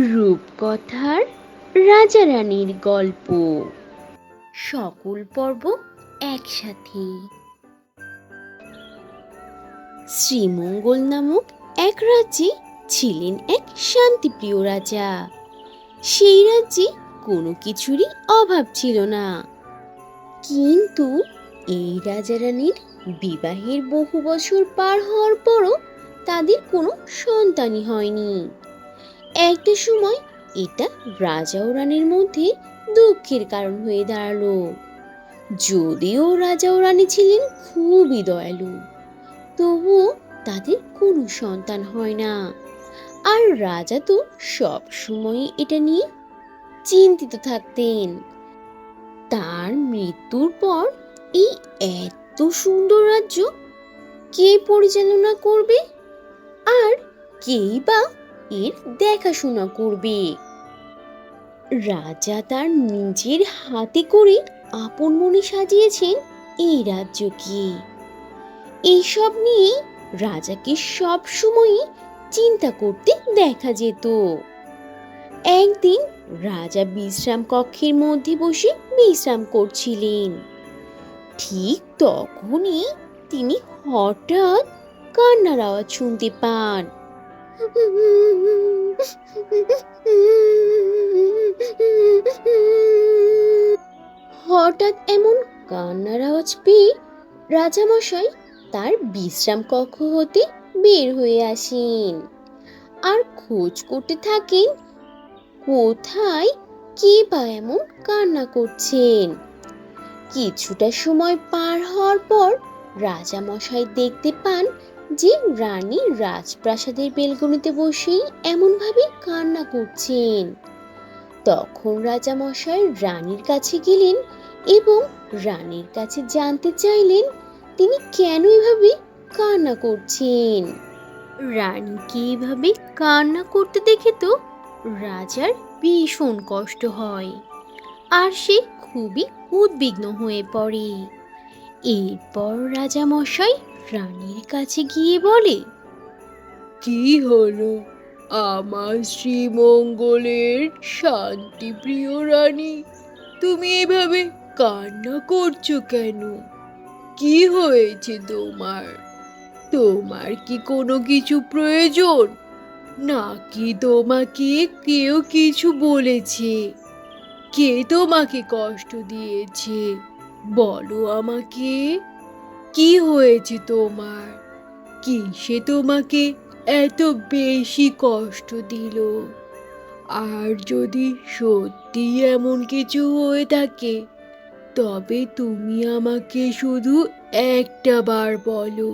রূপকথার রাজা রানীর গল্প সকল পর্ব একসাথে। শ্রীমঙ্গল নামক এক রাজ্যে ছিলেন এক শান্তিপ্রিয় রাজা। সেই রাজ্যে কোনো কিছুরই অভাব ছিল না। কিন্তু এই রাজা রানীর বিবাহের বহু বছর পার হওয়ার পরও তাদের কোনো সন্তানই হয়নি। একটা সময় এটা রাজা ও রানীর মধ্যে দুঃখের কারণ হয়ে দাঁড়ালো। যদিও রাজা ও রানী ছিলেন খুবই দয়ালু, তবুও তাদের কোনো সন্তান হয় না। আর রাজা তো সব সময় এটা নিয়ে চিন্তিত থাকতেন। তার মৃত্যুর পর এই এত সুন্দর রাজ্য কে পরিচালনা করবে, আর কেই বা এর দেখাশোনা করবে? রাজা তার নিজের হাতে করে আপন মনে সাজিয়েছেন এই রাজ্যকে। এইসব নিয়ে রাজাকে সব সময়ই চিন্তা করতে দেখা যেত। একদিন রাজা বিশ্রাম কক্ষের মধ্যে বসে বিশ্রাম করছিলেন। ঠিক তখনই তিনি হঠাৎ কান্নার আওয়াজ শুনতে পান। হঠাৎ এমন কান্নার আওয়াজ পেয়ে রাজামশাই তার বিশ্রাম কক্ষ হতে বের হয়ে আসেন আর খোঁজ করতে থাকেন কোথায় কে বা এমন কান্না করছেন। কিছুটা সময় পার হওয়ার পর রাজামশাই দেখতে পান যে রানী রাজপ্রাসাদের বেলকনিতে বসেই এমনভাবে কান্না করছেন। তখন রাজামশাই রানীর কাছে গেলেন এবং রানীর কাছে জানতে চাইলেন তিনি কেন এভাবে কান্না করছেন। রানীকে এভাবে কান্না করতে দেখে তো রাজার ভীষণ কষ্ট হয় আর সে খুবই উদ্বিগ্ন হয়ে পড়ে। এরপর রাজামশাই রানীর কাছে গিয়ে বলে, কি হলো আমার শ্রীমঙ্গলের শান্তিপ্রিয় রানী? তুমি এভাবে কান্না করছো কেন? কি হয়েছে তোমার? তোমার কি কোনো কিছু প্রয়োজন, নাকি তোমাকে কেউ কিছু বলেছে? কে তোমাকে কষ্ট দিয়েছে? বলো আমাকে, কি হয়েছে তোমার? কিসে তোমাকে এত বেশি কষ্ট দিল? আর যদি সত্যি এমন কিছু হয়ে থাকে, তবে তুমি আমাকে শুধু একটা বার বলো,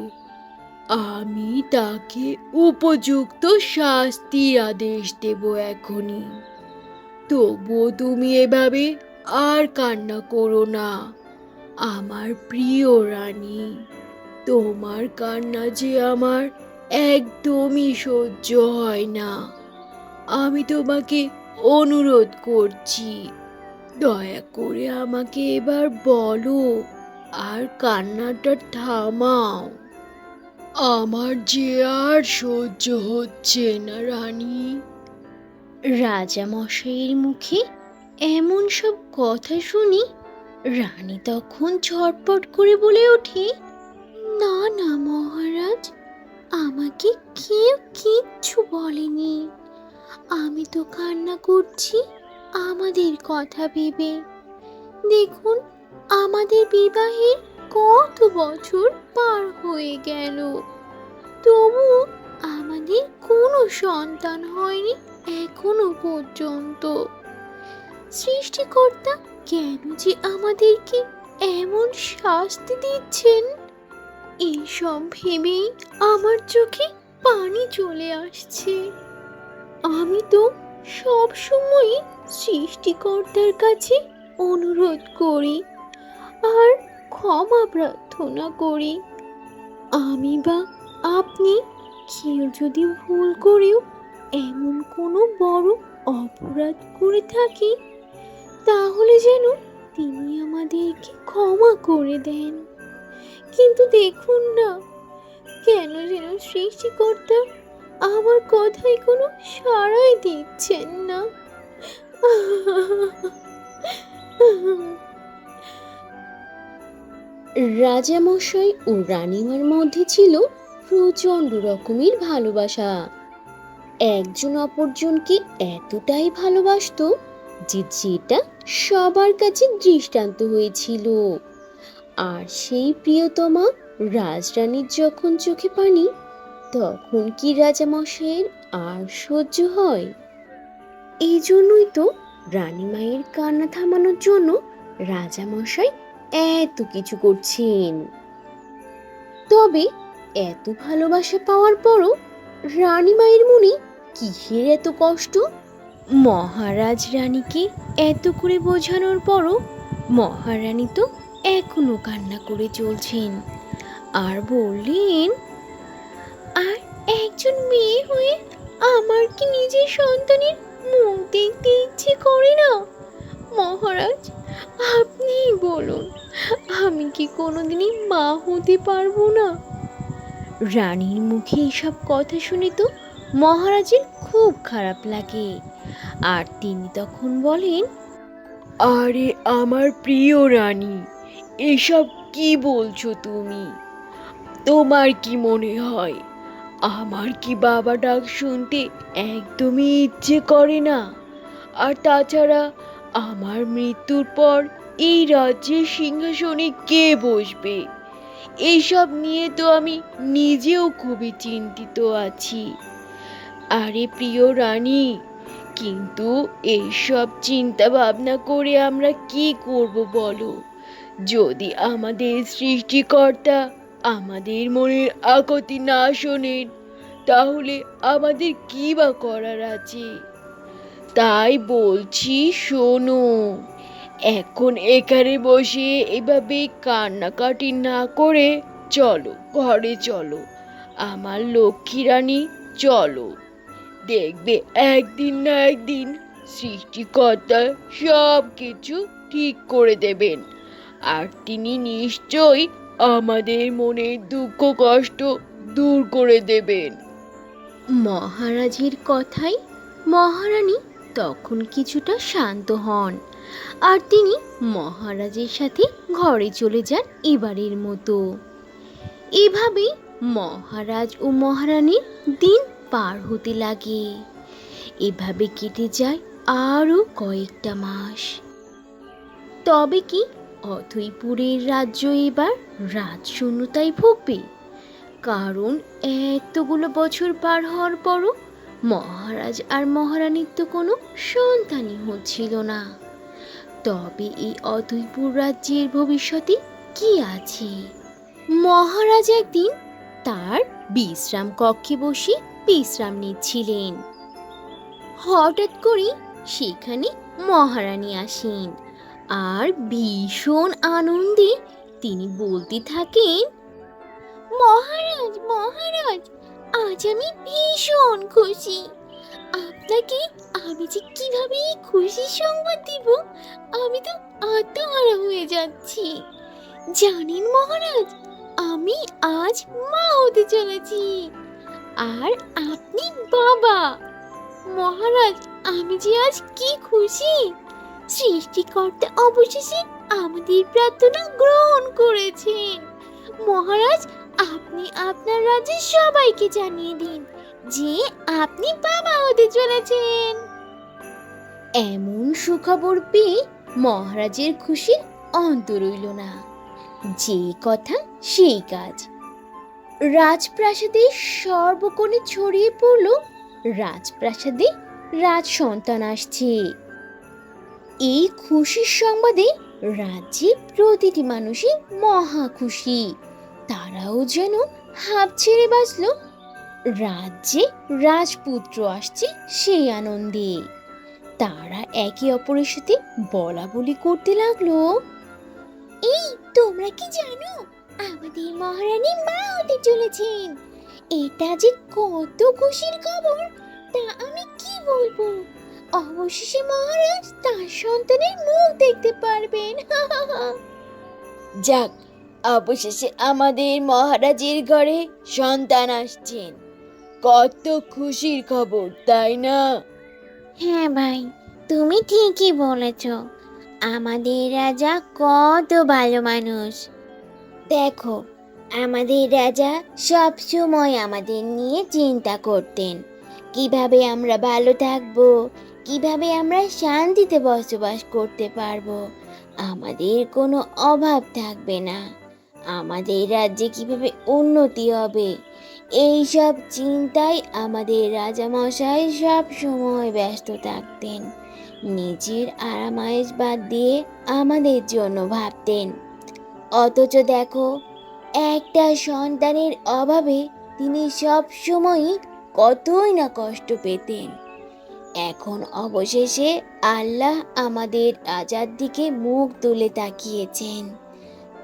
আমি তাকে উপযুক্ত শাস্তির আদেশ দেব এখনই। তবুও তুমি এভাবে আর কান্না করো না আমার প্রিয় রানী। তোমার কান্না যে আমার একদমই সহ্য হয় না। আমি তোমাকে অনুরোধ করছি, দয়া করে আমাকে এবার বলো আর কান্নাটা থামাও। আমার যে আর সহ্য হচ্ছে না রানী। রাজামশাইয়ের মুখে এমন সব কথা শুনি রানী তখন ঝটপট করে বলে ওঠে, না না মহারাজ, আমাকে কেউ কিচ্ছু বলেনি। আমি তো কান্না করছি আমাদের কথা ভেবে। দেখুন, আমাদের বিবাহের কত বছর পার হয়ে গেল, তবু আমাদের কোনো সন্তান হয়নি এখনো পর্যন্ত। সৃষ্টিকর্তা কেন যে আমাদেরকে এমন শাস্তি দিচ্ছেন, এইসব ভেবেই আমার চোখে পানি চলে আসছে। আমি তো সব সময় সৃষ্টিকর্তার কাছে অনুরোধ করি আর ক্ষমা প্রার্থনা করি। আমি বা আপনি কেউ যদি ভুল করেও এমন কোনো বড় অপরাধ করে থাকি, তাহলে যেন তিনি আমাদেরকে ক্ষমা করে দেন। কিন্তু দেখুন না, কেন যেন সৃষ্টিকর্তা আমার কথায় কোনো সাড়াই দিচ্ছেন না। রাজামশাই ও রানীমার মধ্যে ছিল প্রচন্ড রকমের ভালোবাসা। একজন অপরজনকে এতটাই ভালোবাসতো যে যেটা সবার কাছে দৃষ্টান্ত হয়েছিল। আর সেই প্রিয়তমা রাজরানীর যখন চোখে পানি, তখন কি রাজামশাইয়ের আর সহ্য হয়? এই জন্যই তো রানীমায়ের কান্না থামানোর জন্য রাজামশাই এত কিছু করছেন। তবে এত ভালোবাসা পাওয়ার পরও রানীমায়ের মনে কিসের এত কষ্ট? মহারাজ রানীকে এত করে বোঝানোর পরও মহারানী তো এখনো কান্না করে চলছেন আর বললেন, আর একজন মেয়ে হয়ে আমার কি নিজের সন্তানের মুখ দেখতে ইচ্ছে করে না? মহারাজ, আপনি বলুন, আমি কি কোনোদিনই মা হতে পারবো না? রানীর মুখে এসব কথা শুনে তো মহারাজের খুব খারাপ লাগে। আর তিনি তখন বলেন, আরে আমার প্রিয় রানী, এসব কি বলছো তুমি? তোমার কি মনে হয় আমার কি বাবা ডাক শুনতে একদমই ইচ্ছে করে না? আর তাছাড়া আমার মৃত্যুর পর এই রাজ্যের সিংহাসনে কে বসবে? এইসব নিয়ে তো আমি নিজেও খুবই চিন্তিত আছি। আরে প্রিয় রানী, কিন্তু এইসব চিন্তা ভাবনা করে আমরা কি করব বলো? যদি আমাদের সৃষ্টিকর্তা আমাদের মনের আকুতি না শোনেন, তাহলে আমাদের কি বা করার আছে? তাই বলছি, শোনো, এখন এখানে বসে এভাবে কান্নাকাটি না করে চলো ঘরে চলো, আমার লক্ষ্মী রানী, চলো। দেখবে একদিন না একদিন সৃষ্টিকর্তা সব কিছু ঠিক করে দেবেন, আর তিনি নিশ্চয়ই আমাদের মনের দুঃখ কষ্ট দূর করে দেবেন। মহারাজের কথায় মহারানী তখন কিছুটা শান্ত হন আর তিনি মহারাজের সাথে ঘরে চলে যান এবারের মতো। এভাবেই মহারাজ ও মহারানীর দিন পার হতে লাগে। এভাবে কেটে যায় আরও কয়েকটা মাস। তবে কি অথইপুরের রাজ্য এবার রাজশূন্যতায় ভুগবে? কারণ এতগুলো বছর পার হওয়ার পরও মহারাজ আর মহারানীর তো কোনো সন্তানই হচ্ছিল না। তবে এই অথইপুর রাজ্যের ভবিষ্যতে কি আছে? মহারাজ একদিন তার বিশ্রাম কক্ষে বসে বিশ্রাম নিচ্ছিলেন। হঠাৎ করে সেখানে মহারানী আসেন আর ভীষণ আনন্দে তিনি বলতে থাকেন, মহারাজ, মহারাজ, আজ আমি ভীষণ খুশি। আপনাকে আমি যে কিভাবে এই খুশির সংবাদ দিব, আমি তো আত্মহারা হয়ে যাচ্ছি। জানেন মহারাজ, আমি আজ মা হতে চলেছি আর আপনি বাবা। মহারাজ, আমি যে আজ কি খুশি! সৃষ্টিকর্তা অবশেষে আমাদের প্রার্থনা গ্রহণ করেছেন। মহারাজ, আপনি আপনার রাজ্যের সবাইকে জানিয়ে দিন যে আপনি বাবা হতে চলেছেন। এমন সুখবর পেয়ে মহারাজের খুশির অন্ত রইল না। যে কথা সেই কাজ। রাজপ্রাসাদে সর্বকোণে ছড়িয়ে পড়ল রাজপ্রাসাদে রাজ সন্তান আসছে। এই খুশির সংবাদে রাজ্যে প্রতিটি মানুষই মহা খুশি। তারাও যেন হাঁপ ছেড়ে বাঁচল। রাজ্যে রাজপুত্র আসছে সেই আনন্দে। তারা একে অপরের সাথে বলা বলি করতে লাগলো, এই তোমরা কি জানো আমাদের মহারানী মা হতে চলেছেন? এটা যে কত খুশির খবর তা আমি কি বলবো। অবশেষে মহারাজ তার সন্তানের মুখ দেখতে পারবেন। যাক, অবশেষে আমাদের মহারাজের ঘরে সন্তান আসছেন। কত খুশির খবর, তাই না? হ্যাঁ ভাই, তুমি ঠিকই বলেছ। আমাদের রাজা কত ভালো মানুষ। দেখো, আমাদের রাজা সব সময় আমাদের নিয়ে চিন্তা করতেন, কিভাবে আমরা ভালো থাকবো, কিভাবে আমরা শান্তিতে বসবাস করতে পারবো, আমাদের কোনো অভাব থাকবে না, আমাদের রাজ্যে কিভাবে উন্নতি হবে, এই সব চিন্তায় আমাদের রাজামশাই সব সময় ব্যস্ত থাকতেন। নিজের আরামায়েশ বাদ দিয়ে আমাদের জন্য ভাবতেন। অথচ দেখো, একটা সন্তানের অভাবে তিনি সব সময়ই কতই না কষ্ট পেতেন। এখন অবশেষে আল্লাহ আমাদের রাজার দিকে মুখ তুলে তাকিয়েছেন।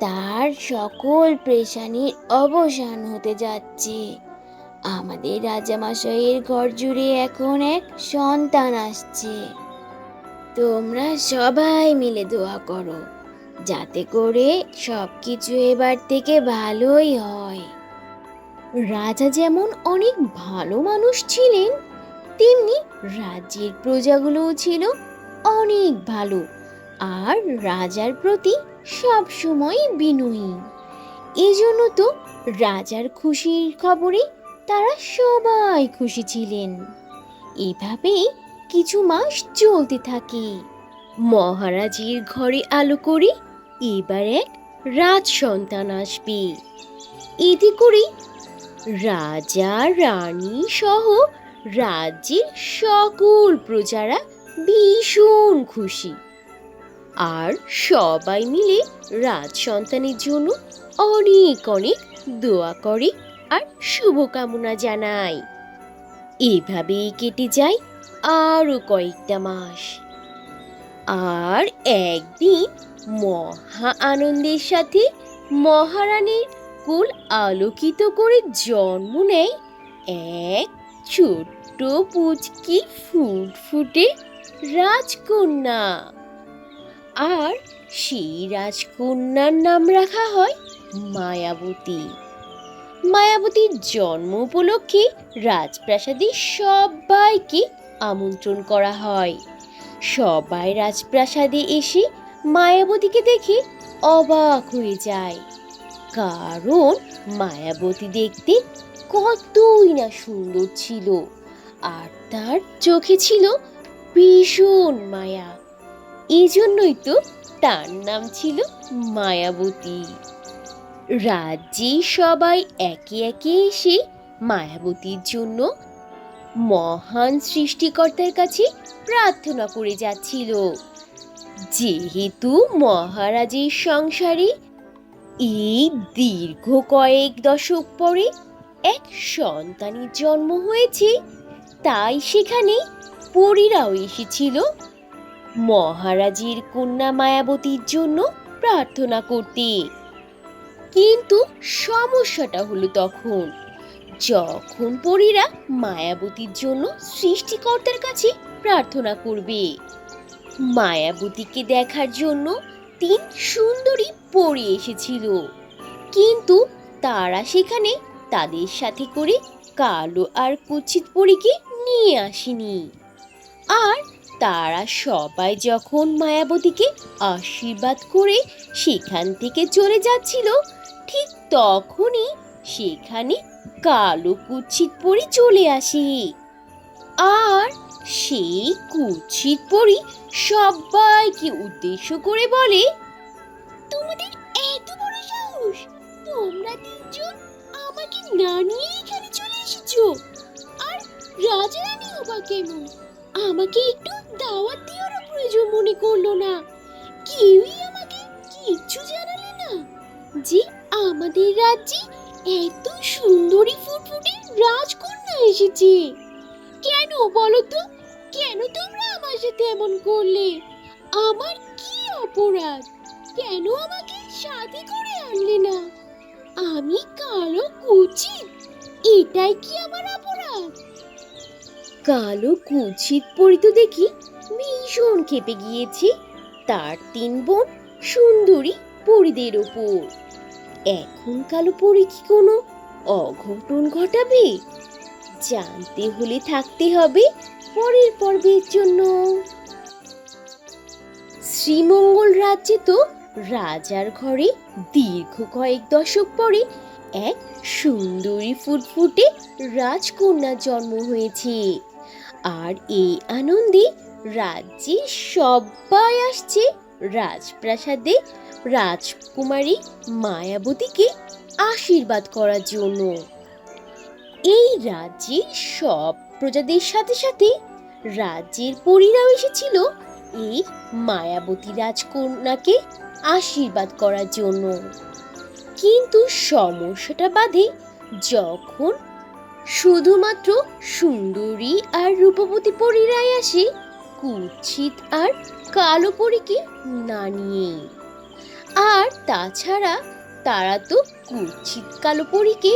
তার সকল পেরেশানির অবসান হতে যাচ্ছে। আমাদের রাজামশাইয়ের ঘর জুড়ে এখন এক সন্তান আসছে। তোমরা সবাই মিলে দোয়া করো, যাতে করে সবকিছু এবার থেকে ভালোই হয়। রাজা যেমন অনেক ভালো মানুষ ছিলেন, তেমনি রাজ্যের প্রজাগুলোও ছিল অনেক ভালো আর রাজার প্রতি সব সময় বিনয়ী। এজন্য তো রাজার খুশির খবরে তারা সবাই খুশি ছিলেন। এভাবেই কিছু মাস চলতে থাকে। মহারাজের ঘরে আলো করে এবার এক রাজ সন্তান আসবে। এতে করে রাজা রানী সহ রাজ্যের সকল প্রজারা ভীষণ খুশি আর সবাই মিলে রাজ সন্তানের জন্য অনেক অনেক দোয়া করে আর শুভকামনা জানায়। এভাবেই কেটে যায় আরো কয়েকটা মাস। আর একদিন মহা আনন্দের সাথে মহারানীর কুল আলোকিত করে জন্ম নেয় এক ছোট্ট পুচকি ফুটফুটে রাজকন্যা। আর সেই রাজকন্যার নাম রাখা হয় মায়াবতী। মায়াবতীর জন্ম উপলক্ষে রাজপ্রাসাদে সবাইকে আমন্ত্রণ করা হয়। সবাই রাজপ্রাসাদে এসে মায়াবতীকে দেখে অবাক হয়ে যায়, কারণ মায়াবতী দেখতে কতই না সুন্দর ছিল আর তার চোখে ছিল ভীষণ মায়া। এই জন্যই তো তার নাম ছিল মায়াবতী। রাজ্যে সবাই একে একে এসে মায়াবতীর জন্য মহান সৃষ্টিকর্তার কাছে প্রার্থনা করে যাচ্ছিল। যেহেতু মহারাজের সংসারে এই দীর্ঘ কয়েক দশক পরে এক সন্তানের জন্ম হয়েছে, তাই সেখানে পরীরাও এসেছিল মহারাজের কন্যা মায়াবতীর জন্য প্রার্থনা করতে। কিন্তু সমস্যাটা হলো তখন, যখন পরীরা মায়াবতীর জন্য সৃষ্টিকর্তার কাছে প্রার্থনা করবে। মায়াবতীকে দেখার জন্য 3 সুন্দরী পরী এসেছিল, কিন্তু তারা সেখানে তাদের সাথে করে কালো আর কুৎসিত পরীকে নিয়ে আসেনি। আর তারা সবাই যখন মায়াবতীকে আশীর্বাদ করে সেখান থেকে চলে যাচ্ছিল, ঠিক তখনই সেখানে কালো কুৎসিত পরী চলে আসে। আর সেই কুৎসিত পরী সবাইকে উদ্দেশ্য করে বলে, তোমাদের এত বড় সাহস, তোমরা 3 জন আমাকে না নিয়ে এখানে চলে এসেছো। আর রাজা রানীও বা কেমন, আমাকে একটু দাওয়াত দেওয়ারও প্রয়োজন মনে করলো না। কেউই আমাকে কিচ্ছু জানালে না যে আমাদের রাজ্যে এত সুন্দরী ফুটফুটে রাজকন্যা এসেছে। কেন বলো তো, কেন তোমরা আমার সাথে এমন করলে? আমার কি অপরাধ? কেন আমাকে সাথে করে আনলে না? আমি কালো কুৎসিত, এটাই কি আমার অপরাধ? কালো কুৎসিত পরী তো দেখি ভীষণ ক্ষেপে গিয়েছে তার 3 বোন সুন্দরী পরীদের ওপর। এখন কালো পরী কি কোনো অঘটন ঘটাবে? জানতে হলে থাকতে হবে পরের পর্বের জন্য। শ্রীমঙ্গল রাজ্যে তো রাজার ঘরে দীর্ঘ কয়েক দশক পরে এক সুন্দরী ফুটফুটে রাজকন্যার জন্ম হয়েছে। আর এই আনন্দে রাজ্যে সবাই আসছে রাজপ্রাসাদে রাজকুমারী মায়াবতীকে আশীর্বাদ করার জন্য। এই রাজ্যে সব প্রজাদের সাথে সাথে রাজ্যের পরীরাও এসেছিল এই মায়াবতী রাজকন্যাকে আশীর্বাদ করার জন্য। কিন্তু সমস্যাটা বাধে যখন শুধুমাত্র সুন্দরী আর রূপবতী পরীরাই আসে, কুৎসিত আর কালো পরীকে না নিয়ে। আর তাছাড়া তারা তো কুৎসিত কালো পরীকে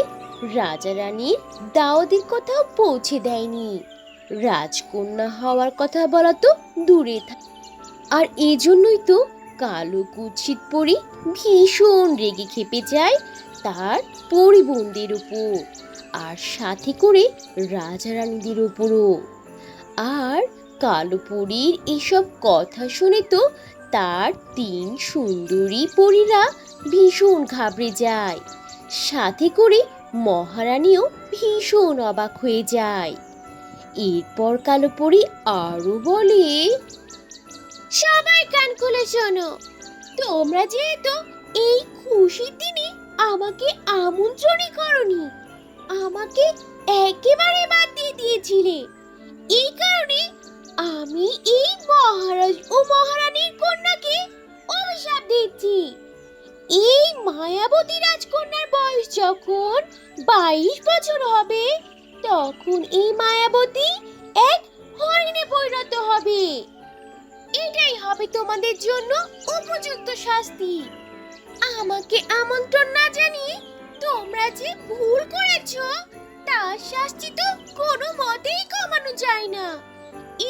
রাজা রানীর দাওয়াতের কথাও পৌঁছে দেয়নি, রাজকন্যা হওয়ার কথা বলা তো দূরে থাকে। আর এজন্যই তো কালো কুৎসিত পরী ভীষণ রেগে খেপে যায় তার পরিবন্ধের উপর, আর সাথে করে রাজা রানীদের উপরও। আর কালো পরীর এসব কথা শুনে তো তার তিন সুন্দরী পরীরা ভীষণ ঘাবড়ে যায়, সাথে করে মহারানীও ভীষণ অবাক হয়ে যায়। এরপর কালো পরী আরো বলে, সবাই কান খুলে শোনো, তোমরা যেহেতু এই খুশির দিনে আমাকে আমন্ত্রণই করনি, আমাকে একেবারে বাদ দিয়ে দিয়েছিলে, এই কারণে আমি এই মহারাজ ও মহারানীর কন্যাকে অভিশাপ দিচ্ছি। এই মায়াবতী রাজকন্যার বয়স যখন 22 বছর হবে, তখন এই মায়াবতী এক হরিণে পরিণত হবে। এটাই হবে তোমাদের জন্য উপযুক্ত শাস্তি। আমাকে আমন্ত্রণ না জানিয়ে তোমরা যে ভুল করেছো, তার শাস্তি তো কোনো মতেই কমানো যায় না।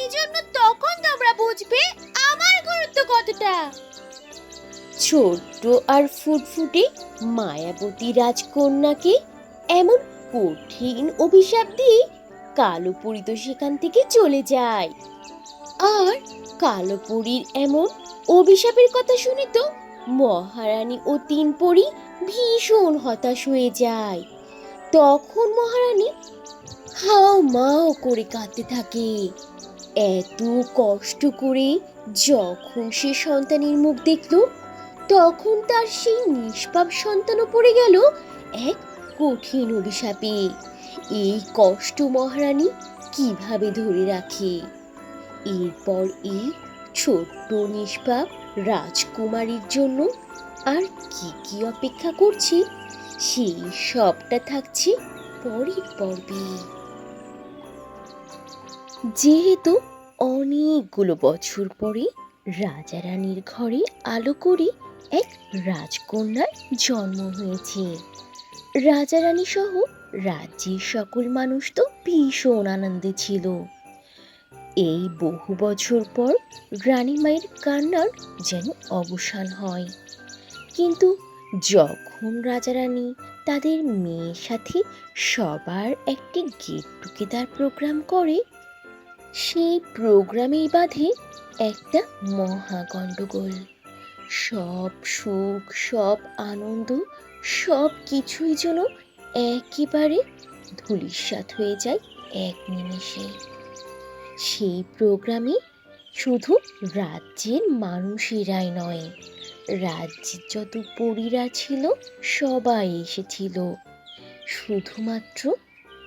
এজন্য তখন তোমরা বুঝবে আমার গুরুত্ব কতটা। ছোট্ট আর ফুটফুটে মায়াবতী রাজকন্যাকে এমন কঠিন অভিশাপ দিয়ে কালো পরী তো সেখান থেকে চলে যায়। আর কালো পরীর এমন অভিশাপের কথা শুনে তো মহারানী ও তিন পরী ভীষণ হতাশ হয়ে যায়। তখন মহারানী হাও মাও করে কাঁদতে থাকে। এত কষ্ট করে যখন সে সন্তানের মুখ দেখল, তখন তার সেই নিষ্পাপ সন্তানও পড়ে গেল এক কঠিন অভিশাপে। এই কষ্ট মহারানী কিভাবে ধরে রাখে? এরপর এই ছোট্ট নিষ্পাপ রাজকুমারীর জন্য আর কি কি অপেক্ষা করছে, সেই সবটা থাকছে পরের পর্বে। যেহেতু অনেকগুলো বছর পরে রাজা রানীর ঘরে আলো করে এক রাজকন্যার জন্ম হয়েছে, রাজা রানী সহ রাজ্যের সকল মানুষ তো ভীষণ আনন্দে ছিল। এই বহু বছর পর রানীমায়ের কান্নার যেন অবসান হয়। কিন্তু যখন রাজা রানী তাদের মেয়ের সাথে সবার একটি গেট টুগেদার প্রোগ্রাম করে, সেই প্রোগ্রামেই বাধে একটা মহা গণ্ডগোল। সব সুখ, সব আনন্দ, সব কিছুই যেন একেবারে ধূলিসাৎ হয়ে যায় এক নিমেষে। সেই প্রোগ্রামে শুধু রাজ্যের মানুষেরাই নয়, রাজ্যের যত পরীরা ছিল সবাই এসেছিল, শুধুমাত্র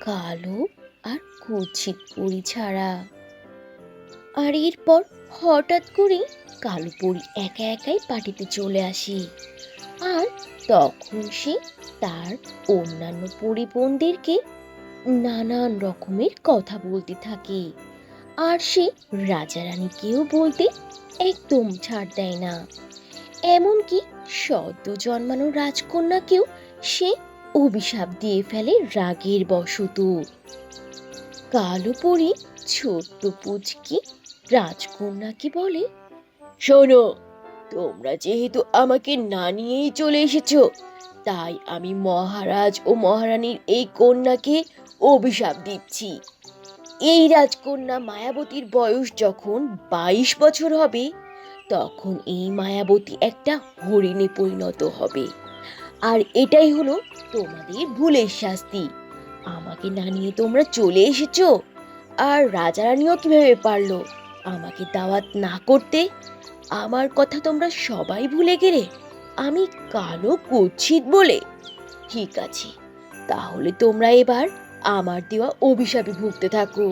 কালো আর কুৎসিত পরী ছাড়া। আর এরপর হঠাৎ করে কালো পরী একা একাই পার্টিতে চলে আসে। আর তখন সে তার অন্যান্য পরী বোনদেরকে নানান রকমের কথা বলতে থাকে। আর সে রাজা রানীকেও বলতে একদম ছাড় দেয় না। এমনকি সদ্য জন্মানো রাজকন্যাকেও সে অভিশাপ দিয়ে ফেলে রাগের বশত। কালো পরী ছোট্ট পুচকি রাজকন্যাকে বলে, শোনো, তোমরা যেহেতু আমাকে না নিয়েই চলে এসেছো, তাই আমি মহারাজ ও মহারানীর এই কন্যাকে অভিশাপ দিচ্ছি। এই রাজকন্যা মায়াবতীর বয়স যখন 22 বছর হবে, তখন এই মায়াবতী একটা হরিণে পরিণত হবে। আর এটাই হলো তোমাদের ভুলের শাস্তি। আমাকে না নিয়ে তোমরা চলে এসেছো। আর রাজা রানীও কিভাবে পারলো আমাকে দাওয়াত না করতে? আমার কথা তোমরা সবাই ভুলে গেলে আমি কালো কুৎসিত বলে? ঠিক আছে, তাহলে তোমরা এবার আমার দেওয়া অভিশাপে ভুগতে থাকো।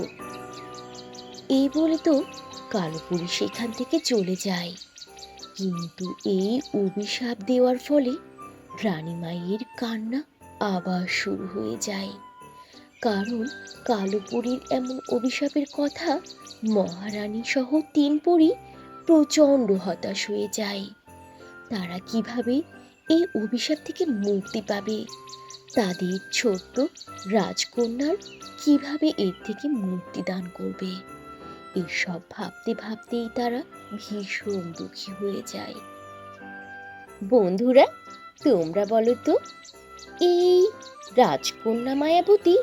এই বলে তো কালোপুরী সেখান থেকে চলে যায়। কিন্তু এই অভিশাপ দেওয়ার ফলে রানীমায়ের কান্না আবার শুরু হয়ে যায়। কারণ কালোপুরীর এমন অভিশাপের কথা মহারানী সহ 3 পরী প্রচণ্ড হতাশ হয়ে যায়। তারা কিভাবে এই অভিশাপ থেকে মুক্তি পাবে, তাদের ছোট্ট রাজকন্যার কিভাবে এর থেকে মুক্তি দান করবে, এসব ভাবতে ভাবতেই তারা ভীষণ দুঃখী হয়ে যায়। বন্ধুরা, তোমরা বলো তো, এই রাজকন্যা মায়াবতী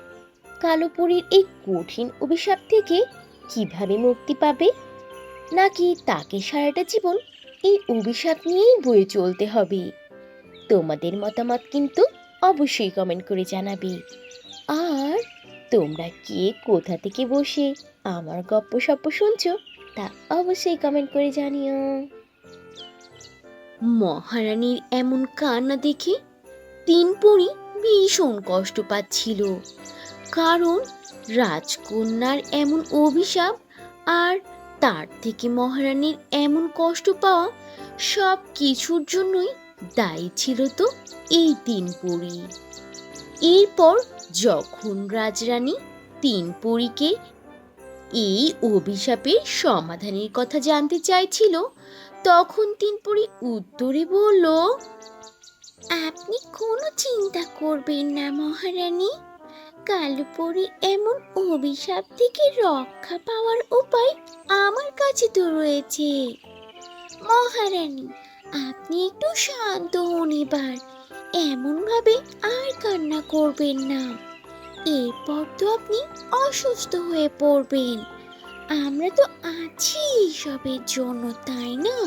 কালোপুরীর এই কঠিন অভিশাপ থেকে কিভাবে মুক্তি পাবে? নাকি তাকে সারাটা জীবন এই অভিশাপ নিয়েই বয়ে চলতে হবে? তোমাদের মতামত কিন্তু অবশ্যই কমেন্ট করে জানাবে। আর তোমরা কে কোথা থেকে বসে আমার গপ্প সপ্প শুনছো তা অবশ্যই কমেন্ট করে জানিও। মহারানীর এমন কান্না দেখে 3 পরী ভীষণ কষ্ট পাচ্ছিল। কারণ রাজকন্যার এমন অভিশাপ আর তার থেকে মহারানীর এমন কষ্ট পাওয়া, সব কিছুর জন্যই দায়ী ছিল তো এই 3 পরী। এরপর যখন রাজরানী 3 পরীকে এই অভিশাপের সমাধানের কথা জানতে চাইছিল, তখন 3 পরী উত্তরে বলল, আপনি কোনো চিন্তা করবেন না মহারানী। কালোপরীর এমন অভিশাপ থেকে রক্ষা পাওয়ার উপায় আমার কাছে তো রয়েছে। মহারানী, আপনি একটু শান্ত হন এবার। এমন ভাবে আর কান্না করবেন না। এরপর তো আপনি অসুস্থ হয়ে পড়বেন। আমরা তো আছি এইসবের জন্য, তাই না?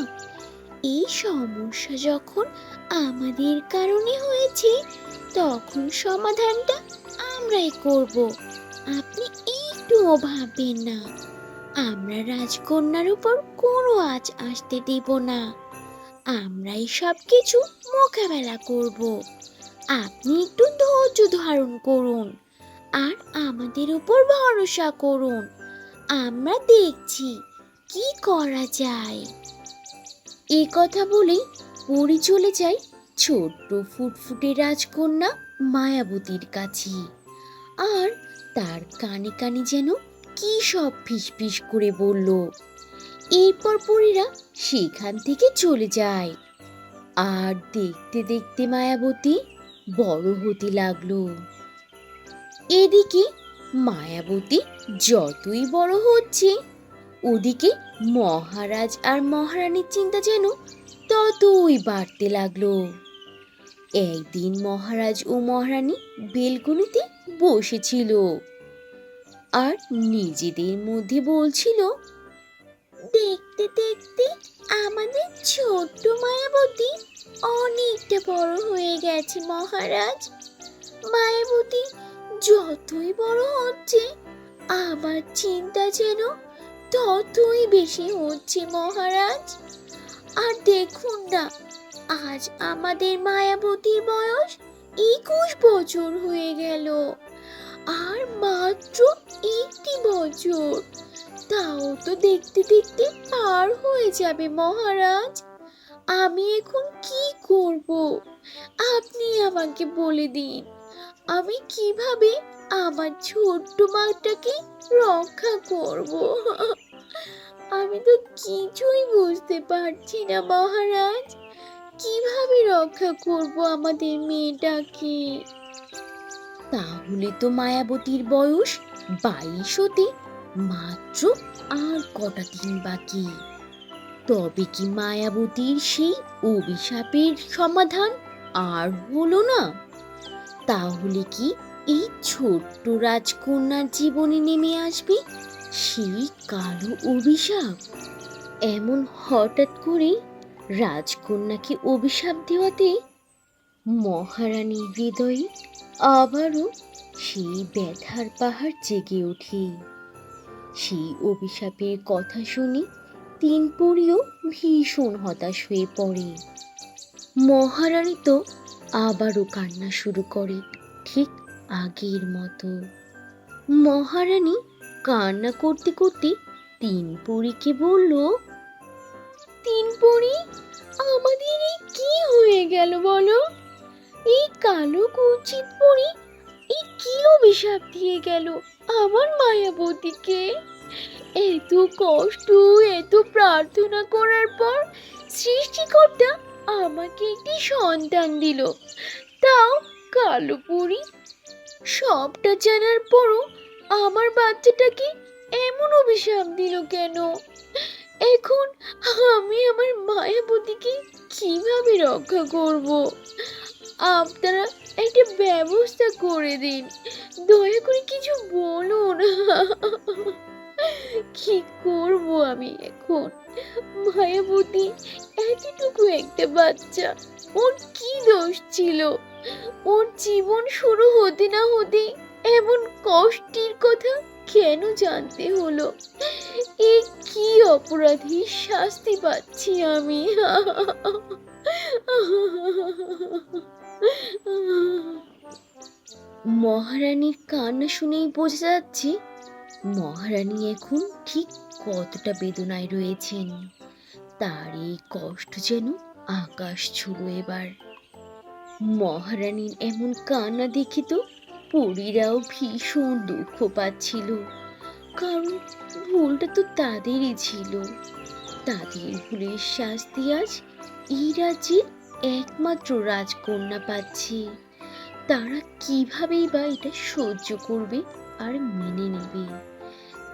এই সমস্যা যখন আমাদের কারণে হয়েছে, তখন সমাধানটা আমরাই করব। আপনি একটুও ভাববেন না। আমরা রাজকন্যার উপর কোনো আঁচ আসতে দেব না। আমরাই সব কিছু মোকাবেলা করব। আপনি একটু ধৈর্য ধারণ করুন আর আমাদের উপর ভরসা করুন। আমরা দেখছি কি করা যায়। এই কথা বলেই পরী চলে যায় ছোট্ট ফুটফুটে রাজকন্যা মায়াবতীর কাছে। আর তার কানে কানে যেন কি সব ফিসফিস করে বলল। এরপর পরীরা সেখান থেকে চলে যায়। আর দেখতে দেখতে মায়াবতী বড় হতে লাগলো। এদিকে মায়াবতী যতই বড় হচ্ছে, ওদিকে মহারাজ আর মহারানীর চিন্তা যেন ততই বাড়তে লাগলো। একদিন মহারাজ ও মহারানী বেলকনিতে বসেছিল আর নিজেদের মধ্যে বলছিল, দেখতে দেখতে আমাদের ছোট্ট মায়াবতী অনেকটা বড় হয়ে গেছে মহারাজ। মায়াবতী যতই বড় হচ্ছে, আমার চিন্তা যেন ততই বেশি হচ্ছে মহারাজ। আর দেখুন না, আজ আমাদের মায়াবতীর বয়স 21 বছর হয়ে গেল। আর মাত্র 1 বছর, তাও তো দেখতে দেখতে পার হয়ে যাবে মহারাজ। আমি এখন কি করব? আপনি আমাকে বলে দিন, আমি কিভাবে আমার ছোট্ট মাটাকে রক্ষা করব? আমি তো কিছুই বুঝতে পারছি না মহারাজ। কিভাবে রক্ষা করব আমাদের মেয়েটাকে? তাহলে তো মায়াবতীর বয়স 22 হতে মাত্র আর কটা দিন বাকি। তবে কি মায়াবতীর সেই অভিশাপের সমাধান আর হলো না? তাহলে কি এই ছোট্ট রাজকন্যার জীবনে নেমে আসবে সেই কালো অভিশাপ। এমন হঠাৎ করে রাজকন্যাকে অভিশাপ দেওয়াতে মহারানীর হৃদয়ে আবারও সেই ব্যথার পাহাড় জেগে ওঠে। সেই অভিশাপের কথা শুনে তিন পরীও ভীষণ হতাশ হয়ে পড়ে। মহারানী তো আবারও কান্না শুরু করে, ঠিক আগের মতো। মহারানী কান্না করতে করতে তিন পরীকে বলল, তিন পরী, আমাদের এই কি হয়ে গেল বলো? এই কালো কুৎসিত পরী এই কি অভিশাপ দিয়ে গেল আমার মায়াবতীকে? এত কষ্ট, এত প্রার্থনা করার পর সৃষ্টিকর্তা আমাকে একটি সন্তান দিল, তাও কালো পরী। সবটা জানার পরও আমার বাচ্চাটাকে এমন অভিশাপ দিল কেন? এখন আমি আমার মায়াবতীকে কিভাবে রক্ষা করব? আপনারা একটা ব্যবস্থা করে দিন, দয়া করে কিছু বলুন। কি করব আমি এখন? মায়াবতী এতটুকু একটা বাচ্চা, ওর কি দোষ ছিল? ওর জীবন শুরু হতে না হতে এমন কষ্টের কথা কেন জানতে হলো? এ কি অপরাধীর শাস্তি পাচ্ছি আমি? মহারানীর কান্না শুনেই বোঝা যাচ্ছে মহারানী এখন ঠিক কতটা বেদনায় রয়েছেন। তার এই কষ্ট যেন আকাশ ছুঁলো এবার। মহারানীর এমন কান্না দেখে তো পরীরাও ভীষণ দুঃখ পাচ্ছিল, কারণ ভুলটা তো তাদেরই ছিল। তাদের ভুলের শাস্তি আজ এই রাজ্যের একমাত্র রাজকন্যা পাচ্ছে। তারা কিভাবেই বা এটা সহ্য করবে আর মেনে নেবে?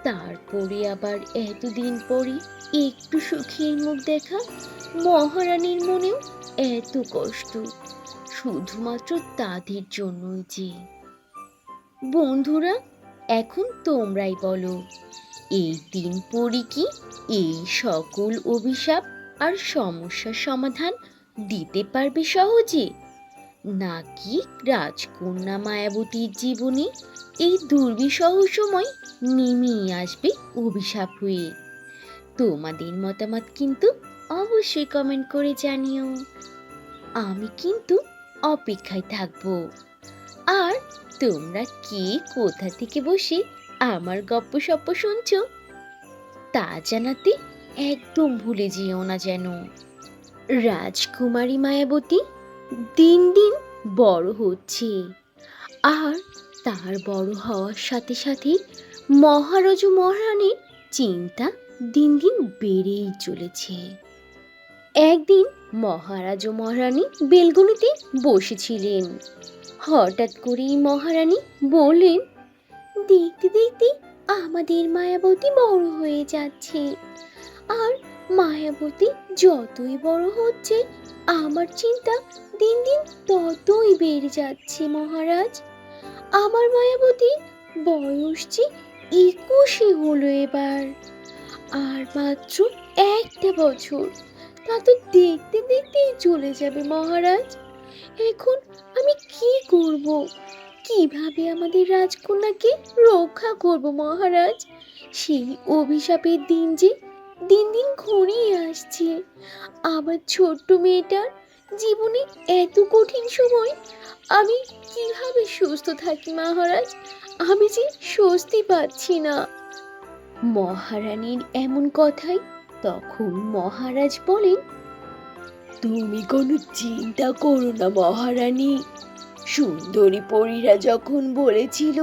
তারপরে আবার এতদিন পরে একটু সুখের মুখ দেখা, মহারানীর মনেও এত কষ্ট, শুধুমাত্র তাদের জন্যই যে। বন্ধুরা, এখন তোমরাই বলো, এই তিন পরী কি এই সকল অভিশাপ আর সমস্যার সমাধান দিতে পারবে সহজে, নাকি রাজকন্যা মায়াবতীর জীবনে এই দুর্বিষহ সময় নেমেই আসবে অভিশাপ হয়ে? তোমাদের মতামত কিন্তু অবশ্যই কমেন্ট করে জানিও। আমি কিন্তু অপেক্ষায় থাকবো। আর তোমরা কে কোথা থেকে বসে আমার গপ্প সপ্প শুনছো তা জানাতে একদম ভুলে যেও না যেন। রাজকুমারী মায়াবতী দিন দিন বড় হচ্ছে, আর তার বড় হওয়ার সাথে সাথে মহারাজ ও মহারানীর চিন্তা দিন দিন বেড়েই চলেছে। একদিন মহারাজ ও মহারানী বেলকনিতে বসেছিলেন। হঠাৎ করেই মহারানী বললেন, দেখতে দেখতে আমাদের মায়াবতী বড় হয়ে যাচ্ছে, আর মায়াবতী যতই বড় হচ্ছে আমার চিন্তা দিন দিন ততই বেড়ে যাচ্ছে মহারাজ। আমার মায়াবতী বয়স যে 21 হলো এবার, আর মাত্র একটা বছর, তা তো দেখতে দেখতেই চলে যাবে মহারাজ। এখন আমি কি করব? কিভাবে আমাদের রাজকন্যাকে রক্ষা করব মহারাজ? সেই অভিশাপের দিন যে দিন দিন ঘনিয়ে আসছে। আমার ছোট্ট মেয়েটার জীবনে এত কঠিন সময় আমি কিভাবে সুস্থ থাকি মহারাজ? আমি যে স্বস্তি পাচ্ছি না। মহারানীর এমন কথাই তখন মহারাজ বলেন, তুমি কোনো চিন্তা করো না মহারানী। সুন্দরী পরীরা যখন বলেছিল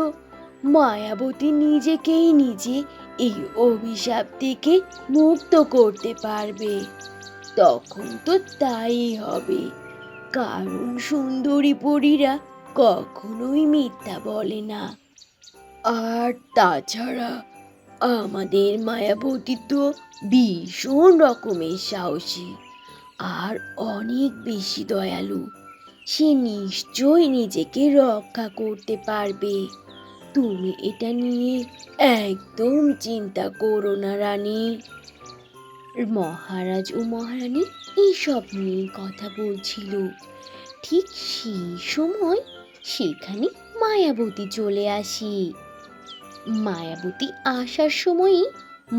মায়াবতী নিজেকেই নিজে এই অভিশাপ থেকে মুক্ত করতে পারবে, তখন তো তাই হবে। কারণ সুন্দরী পরীরা কখনোই মিথ্যা বলে না। আর তাছাড়া আমাদের মায়াবতী তো ভীষণ রকমের সাহসী আর অনেক বেশি দয়ালু। সে নিশ্চয়ই নিজেকে রক্ষা করতে পারবে। তুমি এটা নিয়ে একদম চিন্তা করো না রানী। মহারাজ ও মহারানী এইসব নিয়ে কথা বলছিল। ঠিক সেই সময় সেখানে মায়াবতী চলে আসে। মায়াবতী আসার সময়ই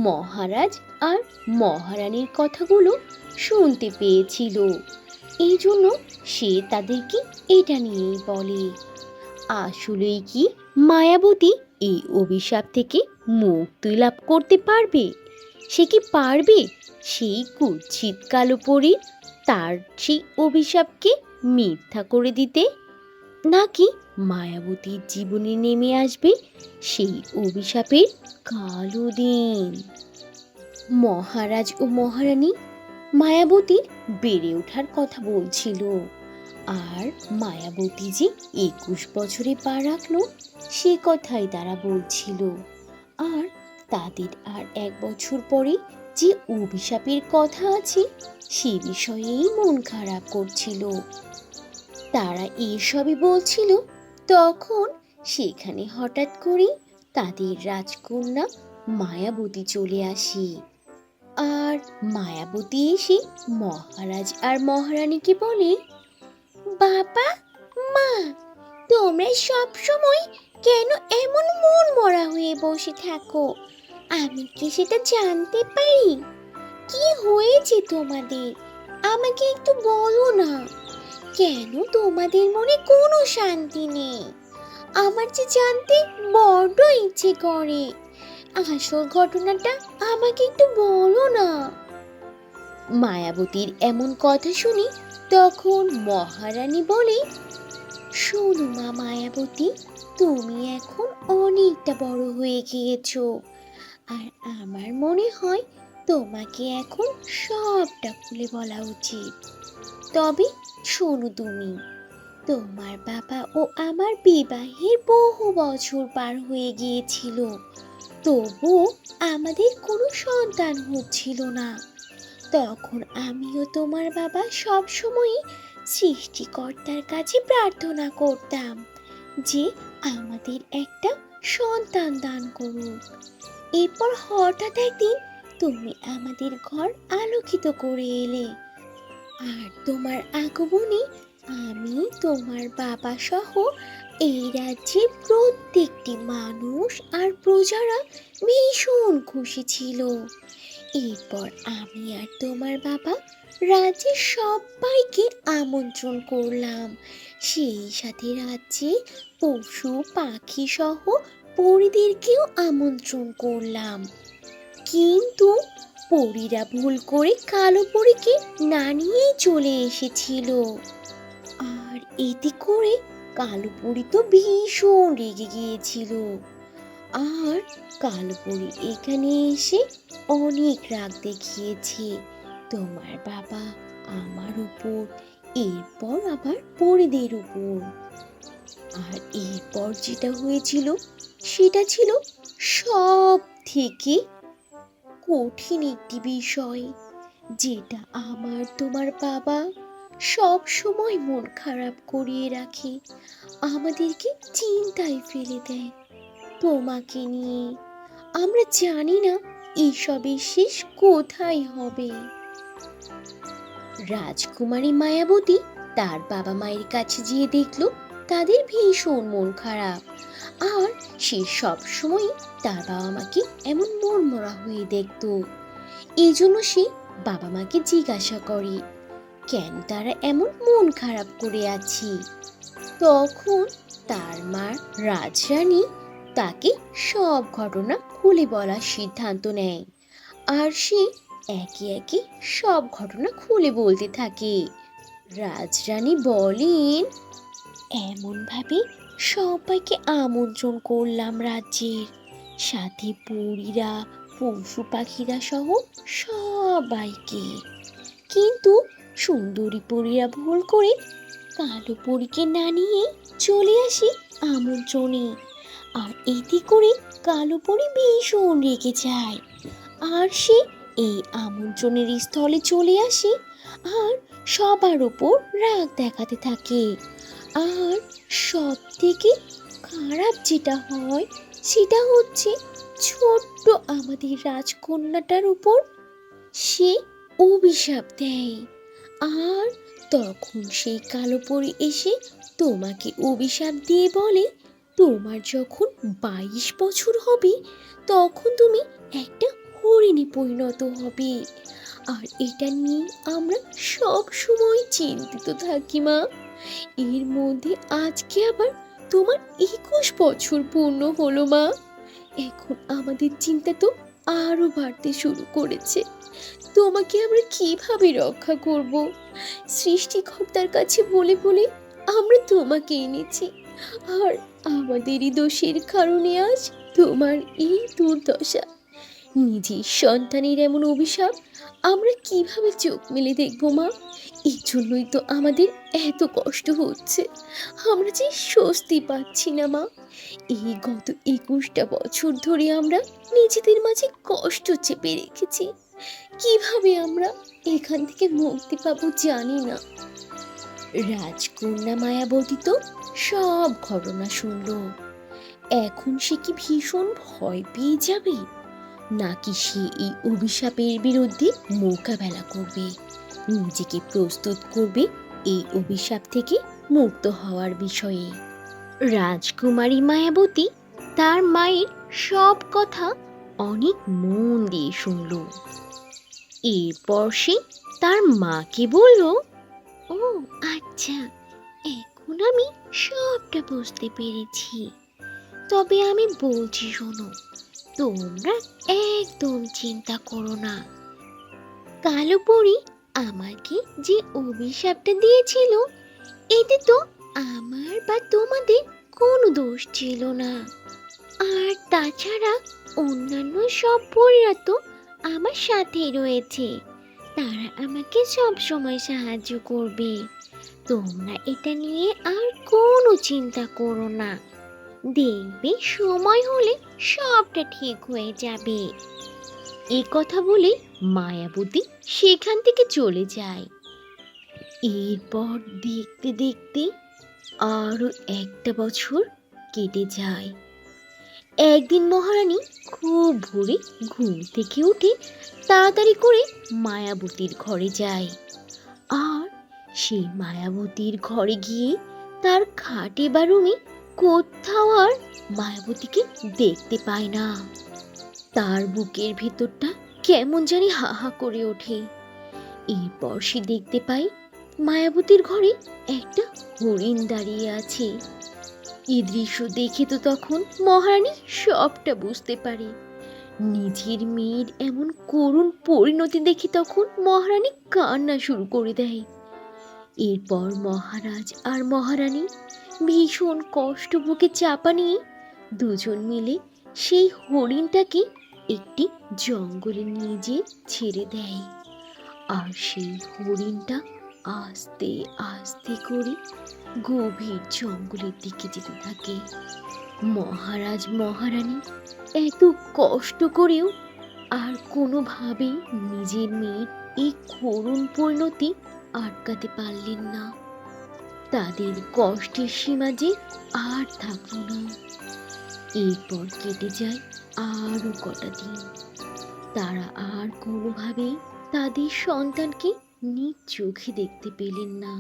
মহারাজ আর মহারানীর কথাগুলো শুনতে পেয়েছিল। এই জন্য সে তাদেরকে এটা নিয়েই বলে। আসলেই কি মায়াবতী এই অভিশাপ থেকে মুক্তি লাভ করতে পারবে? সে কি পারবে সেই কুৎসিত কালো পরীর তার সেই অভিশাপকে মিথ্যা করে দিতে? নাকি মায়াবতীর জীবনে নেমে আসবে সেই অভিশাপের কালো দিন? মহারাজ ও মহারানী মায়াবতীর বেড়ে ওঠার কথা বলছিল। আর মায়াবতী যে 21 বছরে পা রাখলো সে কথাই তারা বলছিল। আর তাদের আর 1 বছর পরে যে অভিশাপের কথা আছে সে বিষয়েই মন খারাপ করছিল। তারা এসবই বলছিল, তখন সেখানে হঠাৎ করে তাদের রাজকন্যা মায়াবতী চলে আসে। আর মায়াবতী এসে মহারাজ আর মহারানীকে বলে, বাবা, মা, তোমরা সব সময় কেন এমন মন মরা হয়ে বসে থাকো? আমি কি সেটা জানতে পারি? কি হয়েছে তোমাদের? আমাকে একটু বলো না। কেন তোমাদের মনে কোনো শান্তি নেই? আমার যে জানতে বড্ড ইচ্ছে করে। আসল ঘটনাটা আমাকে একটু বলো না। মায়াবতীর এমন কথা শুনি তখন মহারানী বলে, শোনো মা মায়াবতী, তুমি এখন অনেকটা বড় হয়ে গিয়েছো। আর আমার মনে হয় তোমাকে এখন সবটা খুলে বলা উচিত। তবে শোনো তুমি, তোমার বাবা ও আমার বিবাহের বহু বছর পার হয়ে গিয়েছিল, তবুও আমাদের কোনো সন্তান হচ্ছিল না। তখন আমিও তোমার বাবা সবসময়ই সৃষ্টিকর্তার কাছে প্রার্থনা করতাম যে আমাদের একটা সন্তান দান করুক। এরপর হঠাৎ একদিন তুমি আমাদের ঘর আলোকিত করে এলে। আর তোমার আগমনে আমি, তোমার বাবা সহ এই রাজ্যের প্রত্যেকটি মানুষ আর প্রজারা ভীষণ খুশি ছিল। এরপর আমি আর তোমার বাবা রাজ্যের সবাইকে আমন্ত্রণ করলাম। সেই সাথে রাজ্যে পশু পাখি সহ পরিদেরকেও আমন্ত্রণ করলাম। কিন্তু পরীরা ভুল করে কালো পরীকে না নিয়েই চলে এসেছিল। আর এতে করে কালো পরী তো ভীষণ রেগে গিয়েছিল। আর কালো পরী এখানে এসে অনেক রাগ দেখিয়েছে তোমার বাবা আমার উপর, এরপর আবার পরীদের উপর। আর এরপর যেটা হয়েছিল সেটা ছিল সব থেকে কঠিন একটি বিষয়, যেটা আমার তোমার বাবা সব সময় মন খারাপ করিয়ে রাখে, আমাদেরকে চিন্তায় ফেলে দেয় তোমাকে নিয়ে। আমরা জানি না এসবের শেষ কোথায় হবে। রাজকুমারী মায়াবতী তার বাবা মায়ের কাছে গিয়ে দেখলো তাদের ভীষণ মন খারাপ। আর সে সব সময় তার বাবা মাকে এমন মনমরা হয়ে দেখতো। এই জন্য সে বাবা মাকে জিজ্ঞাসা করে কেন তারা এমন মন খারাপ করে আছে। তখন তার মা রাজরানী তাকে সব ঘটনা খুলে বলার সিদ্ধান্ত নেয়। আর সে একে একে সব ঘটনা খুলে বলতে থাকে। রাজরানী বলেন, এমনভাবে সবাইকে আমন্ত্রণ করলাম রাজ্যের, সাথে পরীরা পশু পাখিরা সহ সবাইকে। কিন্তু সুন্দরী পরীরা ভুল করে কালো পরীকে না নিয়ে চলে আসে আমন্ত্রণে। আর এতে করে কালো পরী ভীষণ রেগে যায়। আর সে এই আমন্ত্রণের স্থলে চলে আসে আর সবার উপর রাগ দেখাতে থাকে। আর সব থেকে খারাপ যেটা হয় সেটা হচ্ছে ছোট্ট আমাদের রাজকন্যাটার উপর সে অভিশাপ দেয়। আর তখন সেই কালো পরী এসে তোমাকে অভিশাপ দিয়ে বলে, তোমার যখন 22 বছর হবে তখন তুমি একটা হরিণে পরিণত হবে। আর এটা নিয়ে আমরা সব সময় চিন্তিত থাকি মা। এর মধ্যে আজকে আবার তোমার 21 বছর পূর্ণ হলো মা। এখন আমাদের চিন্তা তো আরো বাড়তে শুরু করেছে। তোমাকে আমরা কিভাবে রক্ষা করব? সৃষ্টিকর্তার কাছে বলে বলে আমরা তোমাকে এনেছি, আর আমাদেরই দোষের কারণে আজ তোমার এই দুর্দশা। নিজের সন্তানের এমন অভিশাপ আমরা কিভাবে চোখ মেলে দেখব মা? এই জন্যই তো আমাদের এত কষ্ট হচ্ছে। আমরা যে স্বস্তি পাচ্ছি না মা। এই গত 21টা বছর ধরে আমরা নিজেদের মাঝে কষ্ট চেপে রেখেছি। কিভাবে আমরা এখান থেকে মুক্তি পাবো জানি না। রাজকন্যা মায়াবতী তো সব ঘটনা শুনল। এখন সে কি ভীষণ ভয় পেয়ে যাবে, নাকি সে এই অভিশাপের বিরুদ্ধে মোকাবেলা করবে, নিজেকে প্রস্তুত করবে এই অভিশাপ থেকে মুক্ত হওয়ার বিষয়ে? রাজকুমারী মায়াবতী তার মায়ের সব কথা অনেক মন দিয়ে শুনল। এরপর সে তার মাকে বলল, ও আচ্ছা, এখন আমি সবটা বুঝতে পেরেছি। তবে আমি বলছি শোনো, তোমরা একদম চিন্তা করো না। কালো পরী আমাকে যে অভিশাপটা দিয়েছিল এতে তো আমার বা তোমাদের কোনো দোষ ছিল না। আর তাছাড়া অন্যান্য সব পরীরা তো আমার সাথেই রয়েছে, তারা আমাকে সব সময় সাহায্য করবে। তোমরা এটা নিয়ে আর কোনো চিন্তা করো না, দেখবে সময় হলে সবটা ঠিক হয়ে যাবে। এই কথা বলে মায়াবতী সেখান থেকে চলে যায়। এরপর দেখতে দেখতে আরো 1টা বছর কেটে যায়। একদিন মহারানী খুব ভোরে ঘুম থেকে উঠে তাড়াতাড়ি করে মায়াবতীর ঘরে যায়। আর সেই মায়াবতীর ঘরে গিয়ে তার খাটে বা রুমে কোথাও আর মায়াবতীকে দেখতে পায় না। তার বুকের ভেতরটা কেমন জানি হা হা করে ওঠে। এরপর সে দেখতে পায় মায়াবতীর ঘরে একটা হরিণ দাঁড়িয়ে আছে। এই দৃশ্য দেখে তো তখন মহারানী সবটা বুঝতে পারে। নিজের মেয়ের এমন করুণ পরিণতি দেখে তখন মহারানী কান্না শুরু করে দেয়। এরপর মহারাজ আর মহারানী ভীষণ কষ্ট বুকে চাপা নিয়ে দুজন মিলে সেই হরিণটাকে একটি জঙ্গলে নিয়ে যেয়ে ছেড়ে দেয়। আর সেই হরিণটা আস্তে আস্তে করে গভীর জঙ্গলের দিকে যেতে থাকে। মহারাজ মহারানী এত কষ্ট করেও আর কোনোভাবেই নিজের মেয়ের এই করুণ পরিণতি আটকাতে পারলেন না। তাদের কষ্টের সীমা যে আর থাকলো না। এরপর কেটে যায় আরও কটা দিন। তারা আর কোনোভাবেই তাদের সন্তানকে নিজ চোখে দেখতে পেলেন না।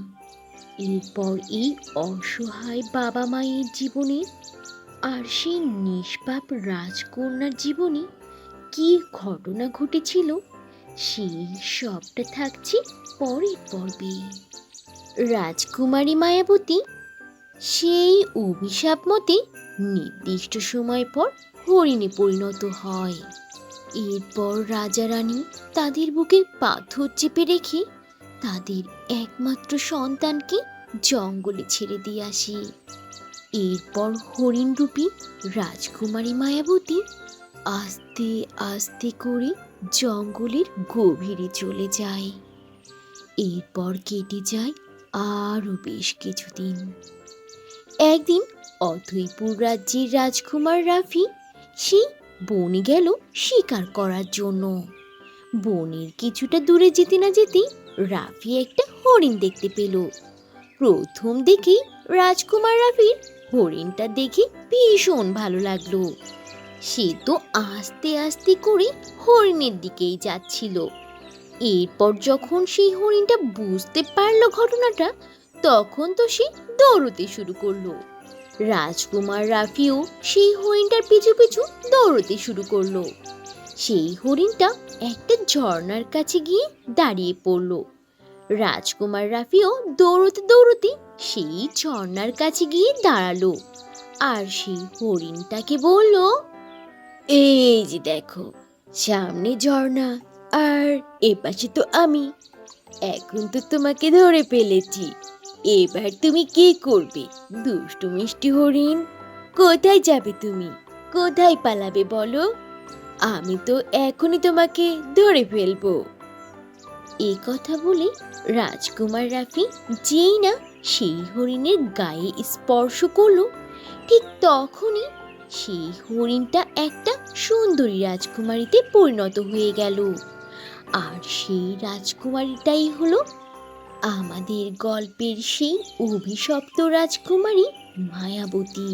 এরপর এই অসহায় বাবা মায়ের জীবনে আর সেই নিষ্পাপ রাজকন্যার জীবনে কি ঘটনা ঘটেছিল সেই সবটা থাকছে পরের পর্বে। রাজকুমারী মায়াবতী সেই অভিশাপ মতে নির্দিষ্ট সময় পর হরিণে পরিণত হয়। এরপর রাজা রানী তাদের বুকে পাথর চেপে রেখে তাদের একমাত্র সন্তানকে জঙ্গলে ছেড়ে দিয়ে আসে। এরপর হরিণরূপী রাজকুমারী মায়াবতী আস্তে আস্তে করে জঙ্গলের গভীরে চলে যায়। এরপর কেটে যায় আরও বেশ কিছুদিন। একদিন অথইপুর রাজ্যের রাজকুমার রাফি সেই বনে গেল শিকার করার জন্য। বনের কিছুটা দূরে যেতে না যেতেই রাফি একটা হরিণ দেখতে পেল। প্রথম দেখেই রাজকুমার রাফির হরিণটা দেখে ভীষণ ভালো লাগলো। সে তো আস্তে আস্তে করে হরিণের দিকেই যাচ্ছিল। এরপর যখন সেই হরিণটা বুঝতে পারলো ঘটনাটা, তখন তো সে দৌড়তে শুরু করলো। রাজকুমার রাফিও সেই হরিণটার পিছু পিছু দৌড়তে শুরু করলো। সেই হরিণটা একটা ঝর্ণার কাছে গিয়ে দাঁড়িয়ে পড়লো। রাজকুমার রাফিও দৌড়তে দৌড়তে সেই ঝর্ণার কাছে গিয়ে দাঁড়ালো, আর সেই হরিণটাকে বলল, এই যে দেখো, সামনে ঝর্ণা, আর এপাশে তো আমি। এখন তো তোমাকে ধরে ফেলেছি। এবার তুমি কি করবে দুষ্টু মিষ্টি হরিণ? কোথায় যাবে তুমি? কোথায় পালাবে বলো? আমি তো এখনই তোমাকে ধরে ফেলবো। এই কথা বলে রাজকুমার রাফি যেই না সেই হরিণের গায়ে স্পর্শ করলো, ঠিক তখনই সেই হরিণটা একটা সুন্দরী রাজকুমারীতে পরিণত হয়ে গেল। আর সেই রাজকুমারীটাই হলো আমাদের গল্পের সেই অভিশপ্ত রাজকুমারী মায়াবতী।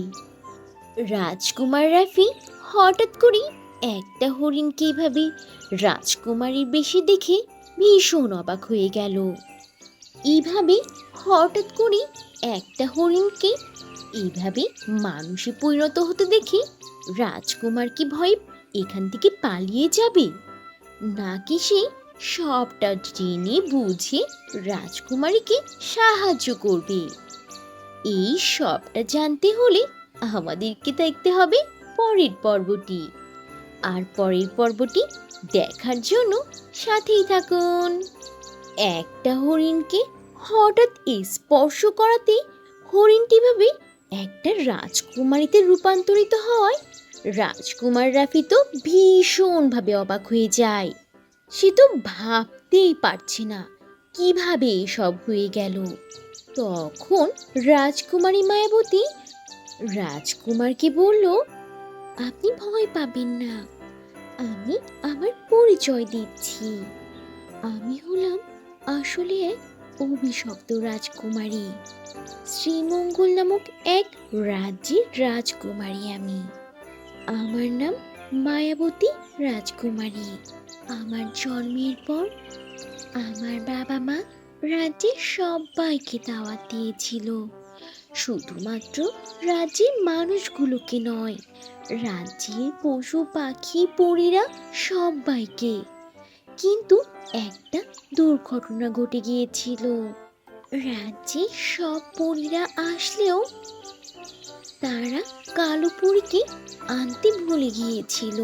রাজকুমার রাফি হঠাৎ করেই একটা হরিণকে এভাবে রাজকুমারীর বেশে দেখে ভীষণ অবাক হয়ে গেল। এইভাবে হঠাৎ করে একটা হরিণকে এইভাবে মানুষে পরিণত হতে দেখে রাজকুমার কি ভয়ে এখান থেকে পালিয়ে যাবে, নাকি সে সবটা জেনে বুঝে রাজকুমারীকে সাহায্য করবে? এই সবটা জানতে হলে আমাদেরকে দেখতে হবে পরের পর্বটি। আর পরের পর্বটি দেখার জন্য সাথেই থাকুন। একটা হরিণকে হঠাৎ স্পর্শ করাতে হরিণটি ভাবে একটা রাজকুমারীতে রূপান্তরিত হওয়ায় রাজকুমার রাফি তো ভীষণভাবে অবাক হয়ে যায়। সে তো ভাবতেই পারছে না কিভাবে এসব হয়ে গেল। তখন রাজকুমারী মায়াবতী রাজকুমারকে বলল, আপনি ভয় পাবেন না, আমি আমার পরিচয় দিচ্ছি। আমি হলাম আসলে এক অভিশপ্ত রাজকুমারী, শ্রীমঙ্গল নামক এক রাজ্যের রাজকুমারী আমি। আমার নাম মায়াবতী রাজকুমারী। আমার জন্মের পর আমার বাবা মা রাজ্যের সবাইকে দাওয়াত দিয়েছিল, শুধুমাত্র রাজ্যের মানুষগুলোকে নয়, রাজ্যের পশু পাখি পরীরা সবাইকে। কিন্তু একটা দুর্ঘটনা ঘটে গিয়েছিল। রাজ্যে সব পরীরা আসলেও তারা কালো পরীকে আনতে ভুলে গিয়েছিল।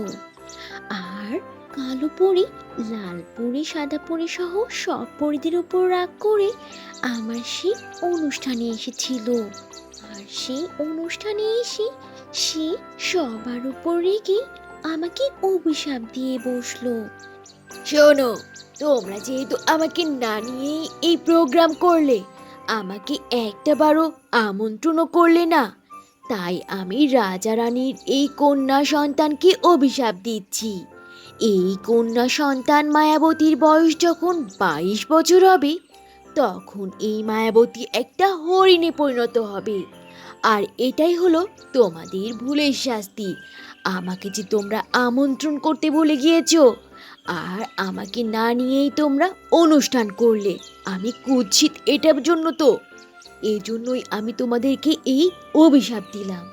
আর কালো পরী লাল পরী সাদা পরী সহ সব পরীদের উপর রাগ করে আমার সেই অনুষ্ঠানে এসেছিল। আর সেই অনুষ্ঠানে এসে সে সবার উপর রেগে আমাকে অভিশাপ দিয়ে বসলো। শোনো, তোমরা যেহেতু আমাকে না নিয়েই এই প্রোগ্রাম করলে, আমাকে একটা বারও আমন্ত্রণও করলে না, তাই আমি রাজা রানীর এই কন্যা সন্তানকে অভিশাপ দিচ্ছি। এই কন্যা সন্তান মায়াবতীর বয়স যখন 22 বছর হবে, তখন এই মায়াবতী একটা হরিণে পরিণত হবে। আর এটাই হলো তোমাদের ভুলের শাস্তি। আমাকে যে তোমরা আমন্ত্রণ করতে ভুলে গিয়েছো, আর আমাকে না নিয়েই তোমরা অনুষ্ঠান করলে। আমি কুৎসিত এটার জন্য তো, এই জন্যই আমি তোমাদেরকে এই অভিশাপ দিলাম।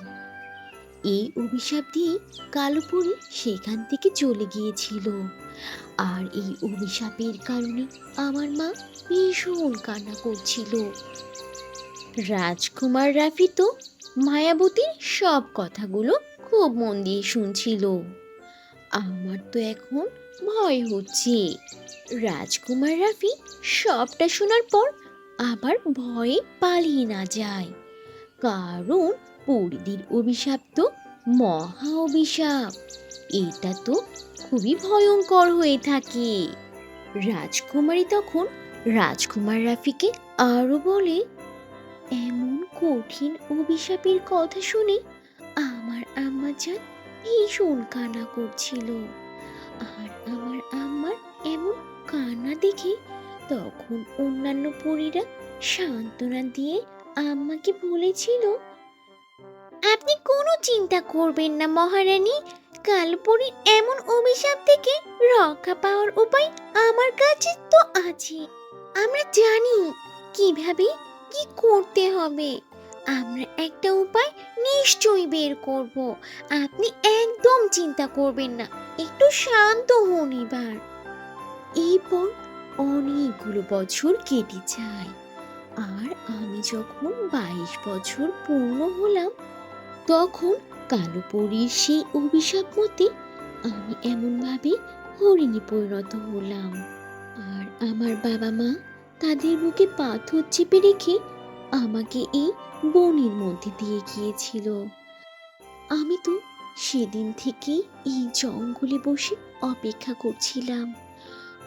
এই অভিশাপ দিয়ে কালো পরী সেখান থেকে চলে গিয়েছিল। আর এই অভিশাপের কারণে আমার মা ভীষণ কান্না করছিল। রাজকুমার রাফি তো মায়াবতীর সব কথাগুলো খুব মন দিয়ে শুনছিল। আমার তো এখন ভয় হচ্ছে রাজকুমার রাফি সবটা শোনার পর আবার ভয়ে পালিয়ে না যায়, কারণ পরিদের অভিশাপ তো মহা অভিশাপ। এটা তো খুবই ভয়ঙ্কর হয়ে থাকে। রাজকুমারী তখন রাজকুমার রাফিকে আরো বলে, এমন কঠিন অভিশাপের কথা শুনে আমার আম্মা জান ভীষণ কান্না করছিল। আর আমার আম্মার এমন কান্না দেখে তখন অন্যান্য পরীরা সান্ত্বনা দিয়ে আম্মাকে বলেছিল, আপনি কোনো চিন্তা করবেন না মহারানী, কালপরীর এমন অভিশাপ থেকে রক্ষা পাওয়ার উপায় আমার কাছে তো আছে। আমরা জানি কিভাবে কি করতে হবে। আমরা একটা উপায় নিশ্চয়ই বের করব। আপনি একদম চিন্তা করবেন না, একটু শান্ত হন এবার। এরপর অনেকগুলো বছর কেটে যায়, আর আমি যখন 22 বছর পূর্ণ হলাম, তখন কালো পরীর সেই অভিশাপ মতে আমি এমনভাবে হরিণে পরিণত হলাম। আর আমার বাবা মা তাদের বুকে পাথর চেপে রেখে আমাকে এই বনের মধ্যে দিয়ে গিয়েছিল। আমি তো সেদিন থেকেই এই জঙ্গলে বসে অপেক্ষা করছিলাম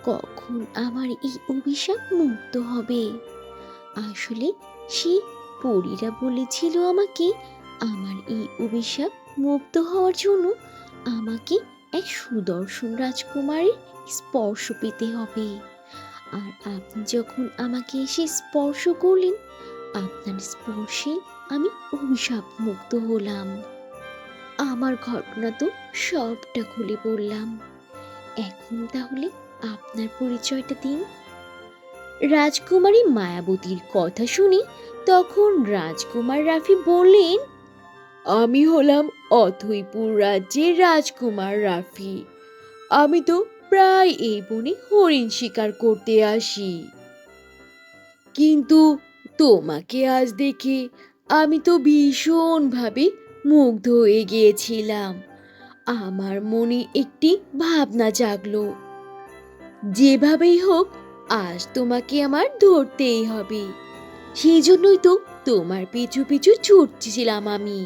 কখন আমার এই অভিশাপ মুক্ত হবে। আসলে সেই পরীরা বলেছিল আমাকে আমার এই অভিশাপ মুক্ত হওয়ার জন্য আমাকে এক সুদর্শন রাজকুমারের স্পর্শ পেতে হবে। আর আপনি যখন আমাকে এসে স্পর্শ করলেন, আপনার স্পর্শে আমি অভিশাপ মুক্ত হলাম। আমার ঘটনা তো সবটা খুলে বললাম, এখন তাহলে আপনার পরিচয়টা দিন। রাজকুমারী মায়াবতীর কথা শুনে তখন রাজকুমার রাফি বললেন, আমি হলাম অথইপুর রাজ্যের রাজকুমার রাফি। আমি তো প্রায় এই বনে হরিণ শিকার করতে আসি, কিন্তু তোমাকে আজ দেখে আমি তো ভীষণভাবে মুগ্ধ হয়ে গিয়েছিলাম। আমার মনে একটি ভাবনা জাগলো, যেভাবেই হোক আজ তোমাকে আমার ধরতেই হবে। সেই জন্যই তো তোমার পিছু পিছু ছুটছিলাম আমি,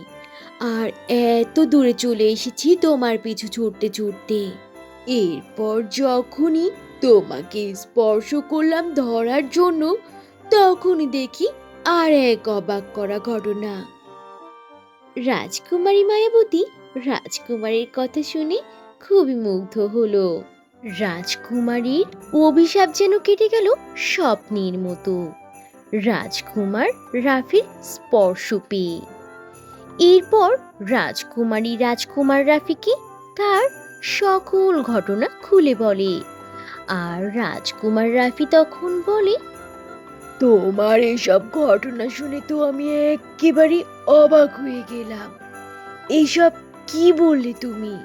আর এত দূরে চলে এসেছি তোমার পিছু ছুটতে ছুটতে। এরপর যখনই তোমাকে স্পর্শ করলাম ধরার জন্য, তখনই দেখি আর এক অবাক করা ঘটনা। রাজকুমারী মায়াবতী রাজকুমারীর কথা শুনে খুবই মুগ্ধ হলো। রাজকুমারীর অভিশাপ যেন কেটে গেল স্বপ্নের মতো রাজকুমার রাফির স্পর্শ পেয়ে। এরপর রাজকুমারী রাজকুমার রাফিকে তার সকল ঘটনা খুলে বলে। আর রাজকুমার রাফি তখন বলে, তোমার এসব ঘটনা শুনে তো আমি একেবারে অবাক হয়ে গেলাম। এইসব কি বললে তুমি?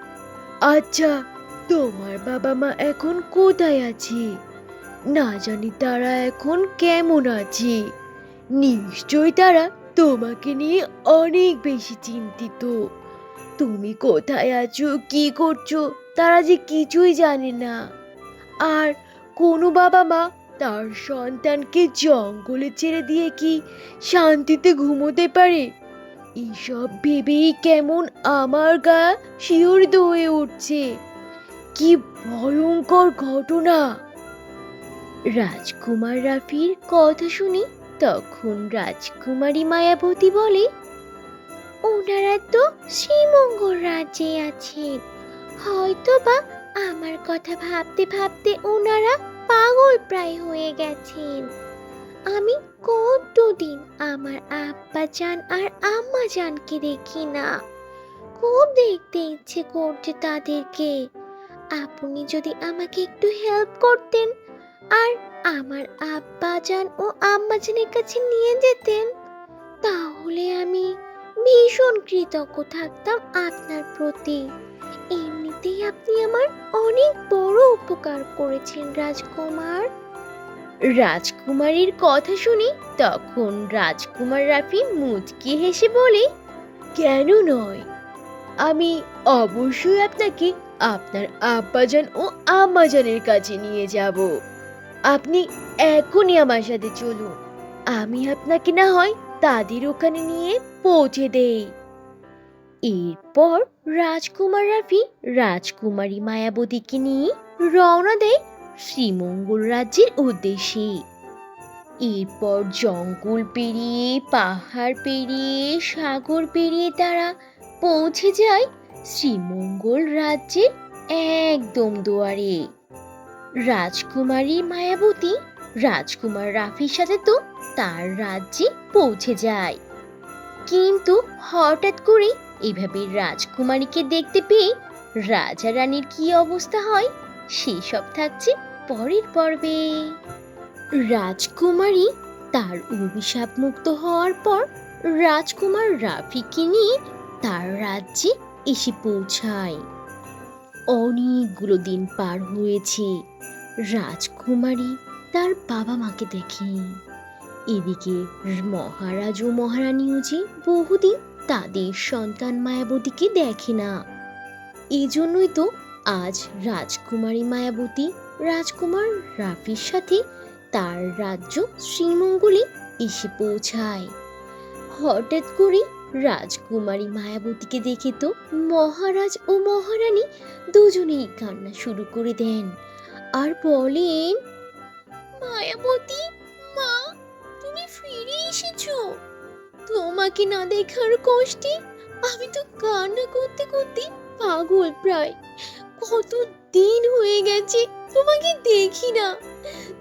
আচ্ছা, তোমার বাবা মা এখন কোথায় আছে? না জানি তারা এখন কেমন আছে। নিশ্চয় তারা তোমাকে নিয়ে অনেক বেশি চিন্তিত। তুমি কোথায় আছো, কি করছো, তারা যে কিছুই জানে না। আর কোনো বাবা মা তার সন্তানকে জঙ্গলে ছেড়ে দিয়ে কি শান্তিতে ঘুমোতে পারে? এসব ভেবেই কেমন আমার গা শিহরিত হয়ে উঠছে। কি ভয়ঙ্কর ঘটনা! রাজকুমার রাফির কথা শুনে তখন রাজকুমারী মায়াবতী বলে, ওনারা তো শ্রীমঙ্গল রাজ্যে আছেন। হয়তো বা আমার কথা ভাবতে ভাবতে ওনারা পাগল প্রায় হয়ে গেছেন। আমি কতদিন আমার আব্বা জান আর আম্মা জানকে দেখি না, খুব দেখতে ইচ্ছে করছে তাদেরকে। আপনি যদি আমাকে একটু হেল্প করতেন আর আমার আব্বা জান ও আম্মা জানের কাছে নিয়ে যেতেন, তাহলে আমি ভীষণ কৃতজ্ঞ থাকতাম আপনার প্রতি। এমনিতেই আপনি আমার অনেক বড় উপকার করেছেন রাজকুমার। রাজকুমারীর কথা শুনে তখন রাজকুমার রাফি মুচকি হেসে বলে, কেন নয়, আমি অবশ্যই আপনাকে আপনার আব্বাজান ও আম্মাজানের কাছে নিয়ে যাব। আপনি এখনই আমার সাথে চলুন, আমি আপনাকে না হয় তাদের ওখানে নিয়ে পৌঁছে দেই। এরপর রাজকুমার রাফি রাজকুমারী মায়াবতীকে নিয়ে রওনা দেয় শ্রীমঙ্গল রাজ্যের উদ্দেশ্যে। এরপর জঙ্গল পেরিয়ে, পাহাড় পেরিয়ে, সাগর পেরিয়ে তারা পৌঁছে যায় শ্রীমঙ্গল রাজ্যের একদম দুয়ারে। রাজকুমারী মায়াবতী রাজকুমার রাফির সাথে তো তার রাজ্যে পৌঁছে যায়। কিন্তু হঠাৎ করে এভাবে রাজকুমারীকে দেখতে পেয়ে রাজা রানীর কি অবস্থা হয় সেসব থাকছে পরের পর্বে। রাজকুমারী তার অভিশাপ মুক্ত হওয়ার পর রাজকুমার রাফিকে নিয়ে তার রাজ্যে এসে পৌঁছায়। অনেকগুলো দিন পার হয়েছে, রাজকুমারী তার বাবা মাকে দেখেনি। এদিকে মহারাজ ও মহারানীও যে বহুদিন তাদের সন্তান মায়াবতীকে দেখে না। এজন্যই তো আজ রাজকুমারী মায়াবতী রাজকুমার রাফির সাথে তার রাজ্য শ্রীমঙ্গলে এসে পৌঁছায়। হঠাৎ করে রাজকুমারী মায়াবতীকে দেখে তো মহারাজ ও মহারানী দুজনেই কান্না শুরু করে দেন আর বলেন, মায়াবতী মা, তুমি ফিরে এসেছো। তোমাকে না দেখার কষ্টে আমি তো কান্না করতে করতে পাগল প্রায়। কত দিন হয়ে গেছে তোমাকে দেখি না।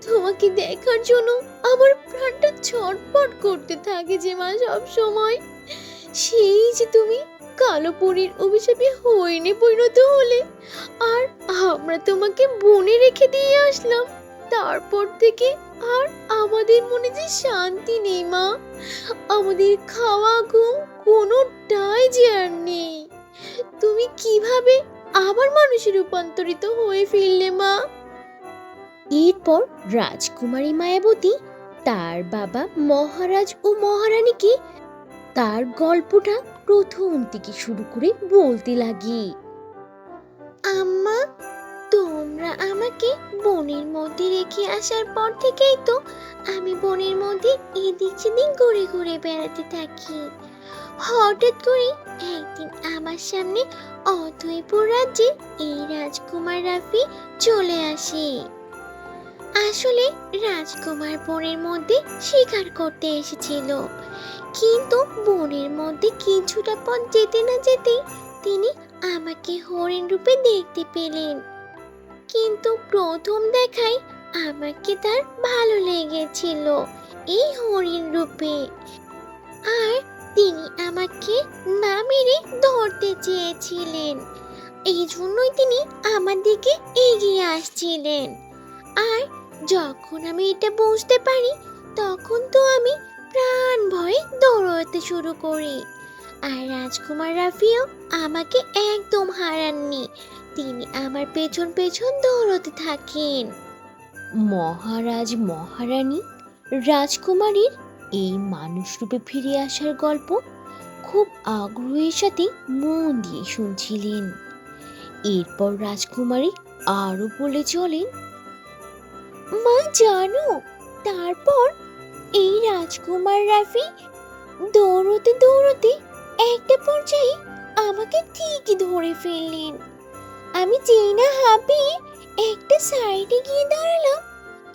তোমাকে দেখার জন্য আমার প্রাণটা ছটফট করতে থাকে যে মা সব সময়। সেই যে তুমি কালো পরীর অভিশাপে হরিণে পরিণত হলে আর আমরা তোমাকে বনে রেখে দিয়ে আসলাম, তারপর থেকে আর আমাদের মনে যে শান্তি নেই মা। আমাদের খাওয়া ঘুম কোনোটাই যে আর নেই। তুমি কিভাবে আবার মানুষে রূপান্তরিত হয়ে ফিরলে মা? এরপর রাজকুমারী মায়াবতী তার বাবা মহারাজ ও মহারানীকে তার গল্পটা প্রথম থেকে শুরু করে বলতে লাগে। আম্মা, তোমরা আমাকে বনের মধ্যে রেখে আসার পর থেকেই তো আমি বনের মধ্যে এদিক সেদিক ঘুরে ঘুরে বেড়াতে থাকি। হঠাৎ করে একদিন আমার সামনে অথইপুর রাজ্যে এই রাজকুমার রাফি চলে আসে। আসলে রাজকুমার বনের মধ্যে শিকার করতে এসেছিল, কিন্তু বনের মধ্যে কিছুটা পথ যেতে না যেতেই তিনি আমাকে হরিণ রূপে দেখতে পেলেন। কিন্তু প্রথম দেখায় আমাকে তার ভালো লেগেছিল এই হরিণ রূপে, আর তিনি আমাকে না মেরে ধরতে চেয়েছিলেন। এই জন্যই তিনি আমার দিকে এগিয়ে আসছিলেন। আর যখন আমি এটা বুঝতে পারি তখন তো আমি প্রাণ ভয়ে দৌড়াতে শুরু করি। আর রাজকুমার রাফিও আমাকে একদম হারাননি, তিনি আমার পেছন পেছন দৌড়াতে থাকেন। মহারাজ মহারানী রাজকুমারীর এই মানুষ রূপে ফিরে আসার গল্প খুব আগ্রহের সাথে মন দিয়ে শুনছিলেন। এরপর রাজকুমারী আরো বলে চলেন, মা জানো, তারপর এই রাজকুমার রাফি দৌড়তে দৌড়তে একটা পর্যায়ে আমাকে ঠিকই ধরে ফেললেন। আমি যেই না হাঁপিয়ে একটা সাইডে গিয়ে দাঁড়ালাম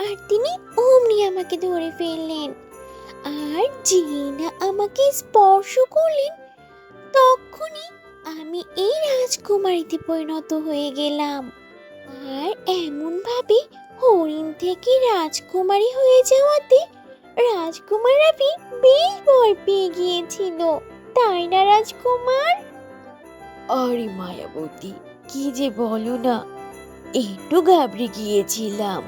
আর তিনি অমনি আমাকে ধরে ফেললেন। আর যেই না আমাকে স্পর্শ করলেন তখনই আমি এই রাজকুমারীতে পরিণত হয়ে গেলাম। আর এমন ভাবে হরিণ থেকে রাজকুমারী হয়ে যাওয়াতে রাজকুমার রাফি বেশ ভয় পেয়ে গিয়েছিল, তাই না রাজকুমার? আরে মায়াবতী, কি যে বলো না, একটু ঘাবড়ে গিয়েছিলাম,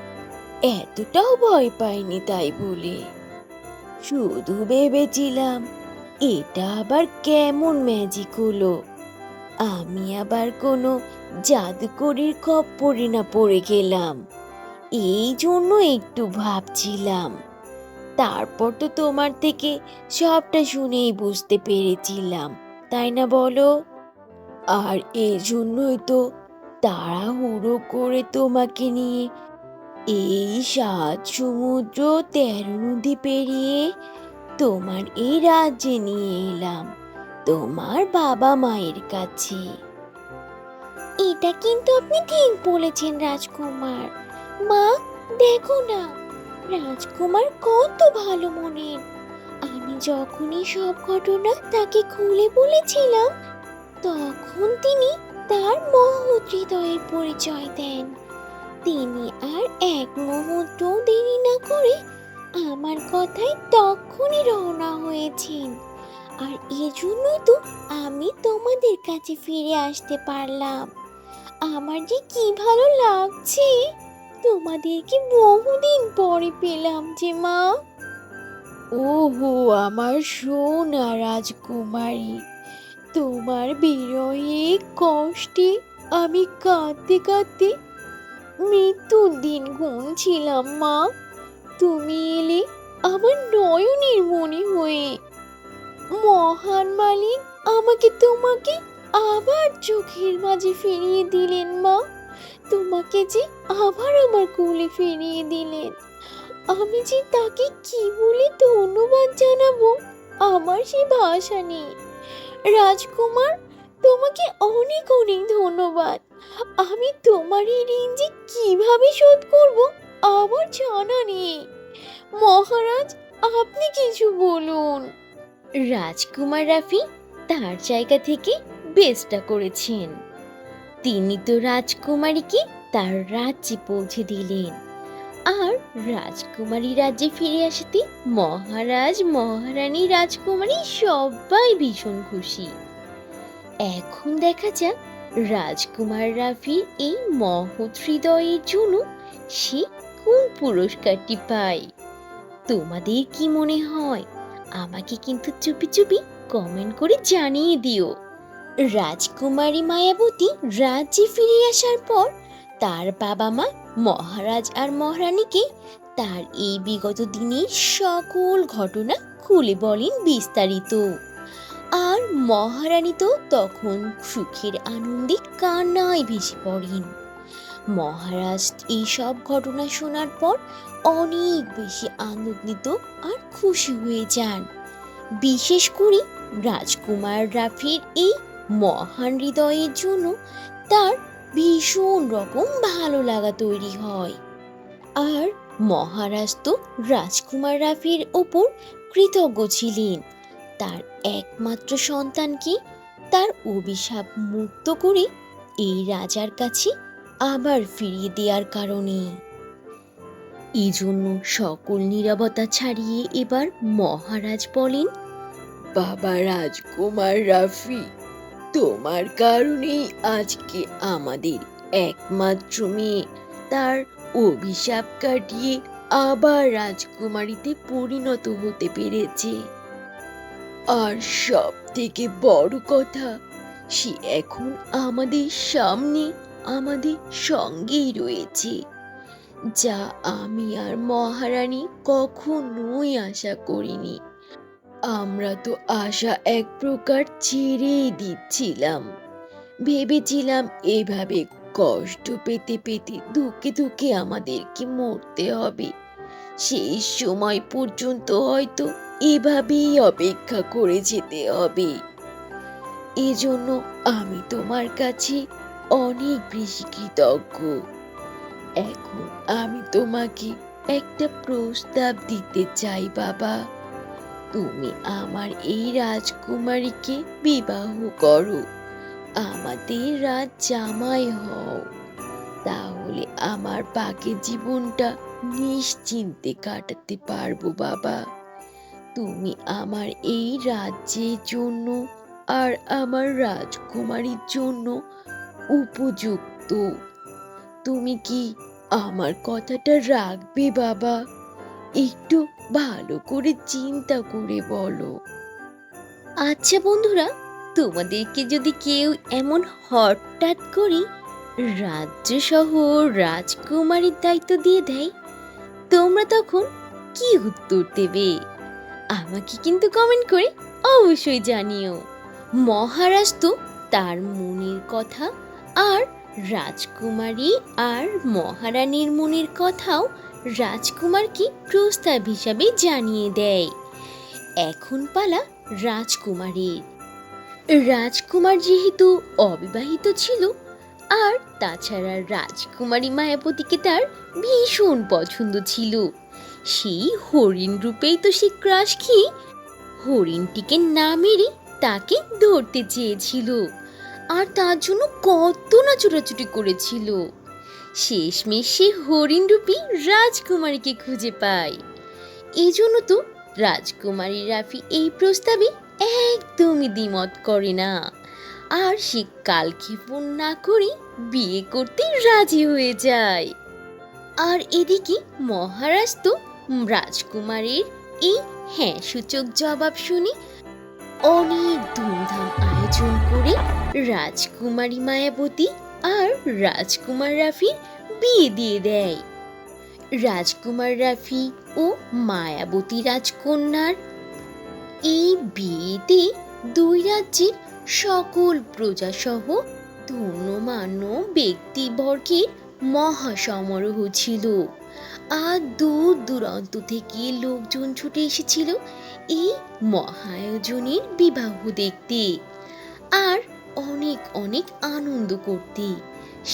এতটাও ভয় পাইনি তাই বলে। শুধু ভেবেছিলাম এটা আবার কেমন ম্যাজিক হলো, আমি আবার কোনো জাদুকরির খপ্পরে না পড়ে গেলাম, এই জন্য একটু ভাবছিলাম। তারপর তো তোমার থেকে সবটা শুনেই বুঝতে পেরেছিলাম, তাই না বলো? আর এই জন্যই তো তাড়াহুড়ো করে তোমাকে নিয়ে এই ৭ সমুদ্র ১৩ নদী পেরিয়ে তোমার এই রাজ্যে নিয়ে এলাম, তোমার বাবা মায়ের কাছে। এটা কিন্তু আপনি ঠিক বলেছেন রাজকুমার। মা, দেখো না, রাজকুমার কত ভালো মনের। আমি যখনই সব ঘটনা তাকে খুলে বলেছিলাম তখন তিনি তার মহৎ হৃদয়ের পরিচয় দেন। তিনি আর এক মুহূর্ত দেরি না করে আমার কথায় তখনই রওনা হয়েছেন। আর এজন্যই তো আমি তোমাদের কাছে ফিরে আসতে পারলাম। আমার যে কি ভালো লাগছে, তোমাদেরকে বহুদিন পরে পেলাম যে মা। ওহো আমার সোনা রাজকুমারী, তোমার বিরহে কষ্টে আমি কাঁদতে কাঁদতে মৃত্যুর দিন গুনছিলাম মা। তুমি এলে আমার নয়নের মণি হয়ে। মহান মালিক আমাকে তোমাকে আবার চোখের মাঝে ফিরিয়ে দিলেন মা। তোমাকে যে আবার আমার কোলে ফিরিয়ে দিলেন, আমি যে তাকে কি বলে ধন্যবাদ জানাবো, আমার সে ভাষা নেই। রাজকুমার, তোমাকে অনেক অনেক ধন্যবাদ। আমি তোমার এই ঋণ যে কিভাবে শোধ করব আমার জানা নেই। মহারাজ, আপনি কিছু বলুন। রাজকুমার রাফি তার জায়গা থেকে বেশটা করেছেন। তিনি তো রাজকুমারীকে তার রাজ্যে পৌঁছে দিলেন। আর রাজকুমারী রাজ্যে ফিরে আসাতে মহারাজ, মহারানী, রাজকুমারী সবাই ভীষণ খুশি। এখন দেখা যাক রাজকুমার রাফির এই মহৎ হৃদয়ের জন্য সে কোন পুরস্কারটি পায়। তোমাদের কি মনে হয়? আমাকে কিন্তু চুপি চুপি কমেন্ট করে জানিয়ে দিও। রাজকুমারী মায়াবতী রাজ্যে ফিরে আসার পর তার বাবা মা মহারাজ আর মহারানীকে তার এই বিগত দিনের সকল ঘটনা খুলে বলেন বিস্তারিত। আর মহারানী তো তখন সুখের আনন্দে কান্নায় ভেসে পড়েন। মহারাজ এই সব ঘটনা শোনার পর অনেক বেশি আনন্দিত আর খুশি হয়ে যান। বিশেষ করে রাজকুমার রাফির এই মহান হৃদয়ের জন্য তার ভীষণ রকম ভালো লাগা তৈরি হয়। আর মহারাজ তো রাজকুমার রাফির ওপর কৃতজ্ঞ ছিলেন তার একমাত্র সন্তানকে তার অভিশাপ মুক্ত করে এই রাজার কাছে আবার ফিরিয়ে দেওয়ার কারণে। এই জন্য সকল নীরবতা ছাড়িয়ে এবার মহারাজ বলেন, বাবা রাজকুমার রাফি, তোমার কারণেই আজকে আমাদের একমাত্র মেয়ে তার অভিশাপ কাটিয়ে আবার রাজকুমারীতে পরিণত হতে পেরেছে। আর সব থেকে বড় কথা, সে এখন আমাদের সামনে, আমাদের সঙ্গেই রয়েছে, যা আমি আর মহারানী কখনোই আশা করিনি। আমরা তো আশা এক প্রকার ছেড়েই দিচ্ছিলাম। ভেবেছিলাম এভাবে কষ্ট পেতে পেতে ধুকে ধুকে আমাদেরকে মরতে হবে। সেই সময় পর্যন্ত হয়তো এভাবেই অপেক্ষা করে যেতে হবে। এজন্য আমি তোমার কাছে অনেক বেশি কৃতজ্ঞ। এখন আমি তোমাকে একটা প্রস্তাব দিতে চাই বাবা। তুমি আমার এই রাজকুমারীকে বিবাহ করো, আমাদের রাজ জামাই হও। তাহলে আমার বাকি জীবনটা নিশ্চিন্তে কাটাতে পারবো বাবা। তুমি আমার এই রাজ্যের জন্য আর আমার রাজকুমারীর জন্য উপযুক্ত। তুমি কি আমার কথাটা রাখবে বাবা? একটু ভালো করে চিন্তা করে বলো। আচ্ছা বন্ধুরা, তোমাদেরকে যদি কেউ এমন হঠাৎ করে রাজ্য সহ রাজকুমারীর দায়িত্ব দিয়ে দেয়, তোমরা তখন কি উত্তর দেবে? আমাকে কিন্তু কমেন্ট করে অবশ্যই জানিও। মহারাজ তো তার মনের কথা আর রাজকুমারী আর মহারানীর মনের কথাও রাজকুমারকে প্রস্তাব হিসাবে জানিয়ে দেয়। এখন পালা রাজকুমারীর। রাজকুমার যেহেতু অবিবাহিত ছিল, আর তাছাড়া রাজকুমারী মায়াবতীকে তার ভীষণ পছন্দ ছিল। সেই হরিণ রূপেই তো সে ক্রাশ খেয়ে হরিণটিকে না মেরে তাকে ধরতে চেয়েছিল, আর তার জন্য কত না ছোটাছুটি করেছিল। শেষমেশ সে হরিণরূপী রাজকুমারীকে খুঁজে পায়। এই জন্য তো রাজকুমারী রাফি এই প্রস্তাবে একদমই দ্বিমত করে না, আর সে কালক্ষেপণ না করে বিয়ে করতে রাজি হয়ে যায়। আর এদিকে মহারাজ তো রাজকুমারীর এই হ্যাঁ সূচক জবাব শুনে অনেক ধুমধাম আয়োজন করে রাজকুমারী মায়াবতী আর রাজকুমার রাফির বিয়ে দিয়ে দেয়। রাজকুমার রাফি ও মায়াবতী রাজকন্যার এই বিয়েতে দুই রাজ্যের সকল প্রজাসহ ধন্যমান্য ব্যক্তিবর্গের মহাসমারোহ ছিল। আর দূর দূরান্ত থেকে লোকজন ছুটে এসেছিল এই মহায়োজনের বিবাহ দেখতে আর অনেক অনেক আনন্দ করতে,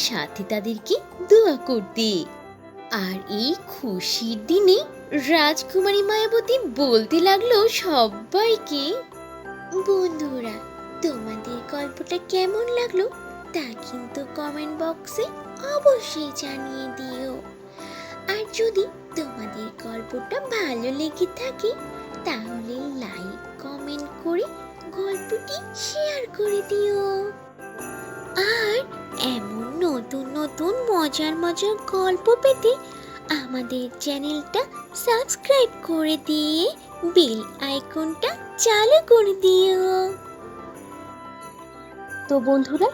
সাথে তাদেরকে দোয়া করতে। আর এই খুশির দিনে রাজকুমারী মায়াবতী বলতে লাগলো সবাইকে, বন্ধুরা, তোমাদের গল্পটা কেমন লাগলো তা কিন্তু কমেন্ট বক্সে অবশ্যই জানিয়ে দিও। আর যদি তোমাদের গল্পটা ভালো লেগে থাকে তাহলে লাইক কমেন্ট করে গল্পটি শেয়ার করে দিও। আর এমন নতুন নতুন মজার মজার গল্প পেতে আমাদের চ্যানেলটা সাবস্ক্রাইব করে দিয়ে বেল আইকনটা চালু করে দিও। তো বন্ধুরা,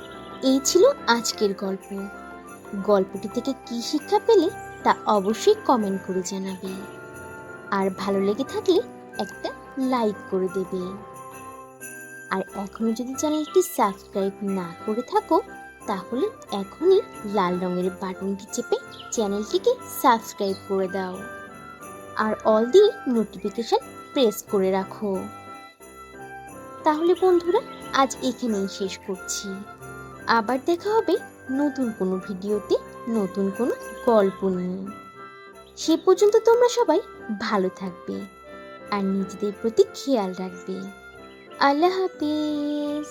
এই ছিল আজকের গল্প। গল্পটি থেকে কি শিক্ষা পেলে তা অবশ্যই কমেন্ট করে জানাবে, আর ভালো লেগে থাকলে একটা লাইক করে দেবে। আর এখনো যদি চ্যানেলটি সাবস্ক্রাইব না করে থাকো তাহলে এখনই লাল রঙের বাটনটি চেপে চ্যানেলটিকে সাবস্ক্রাইব করে দাও, আর অল দিয়ে নোটিফিকেশন প্রেস করে রাখো। তাহলে বন্ধুরা, আজ এখানেই শেষ করছি। আবার দেখা হবে নতুন কোনো ভিডিওতে নতুন কোনো গল্প নিয়ে। সে পর্যন্ত তোমরা সবাই ভালো থাকবে আর নিজেদের প্রতি খেয়াল রাখবে। আল্লাহ হাফেজ।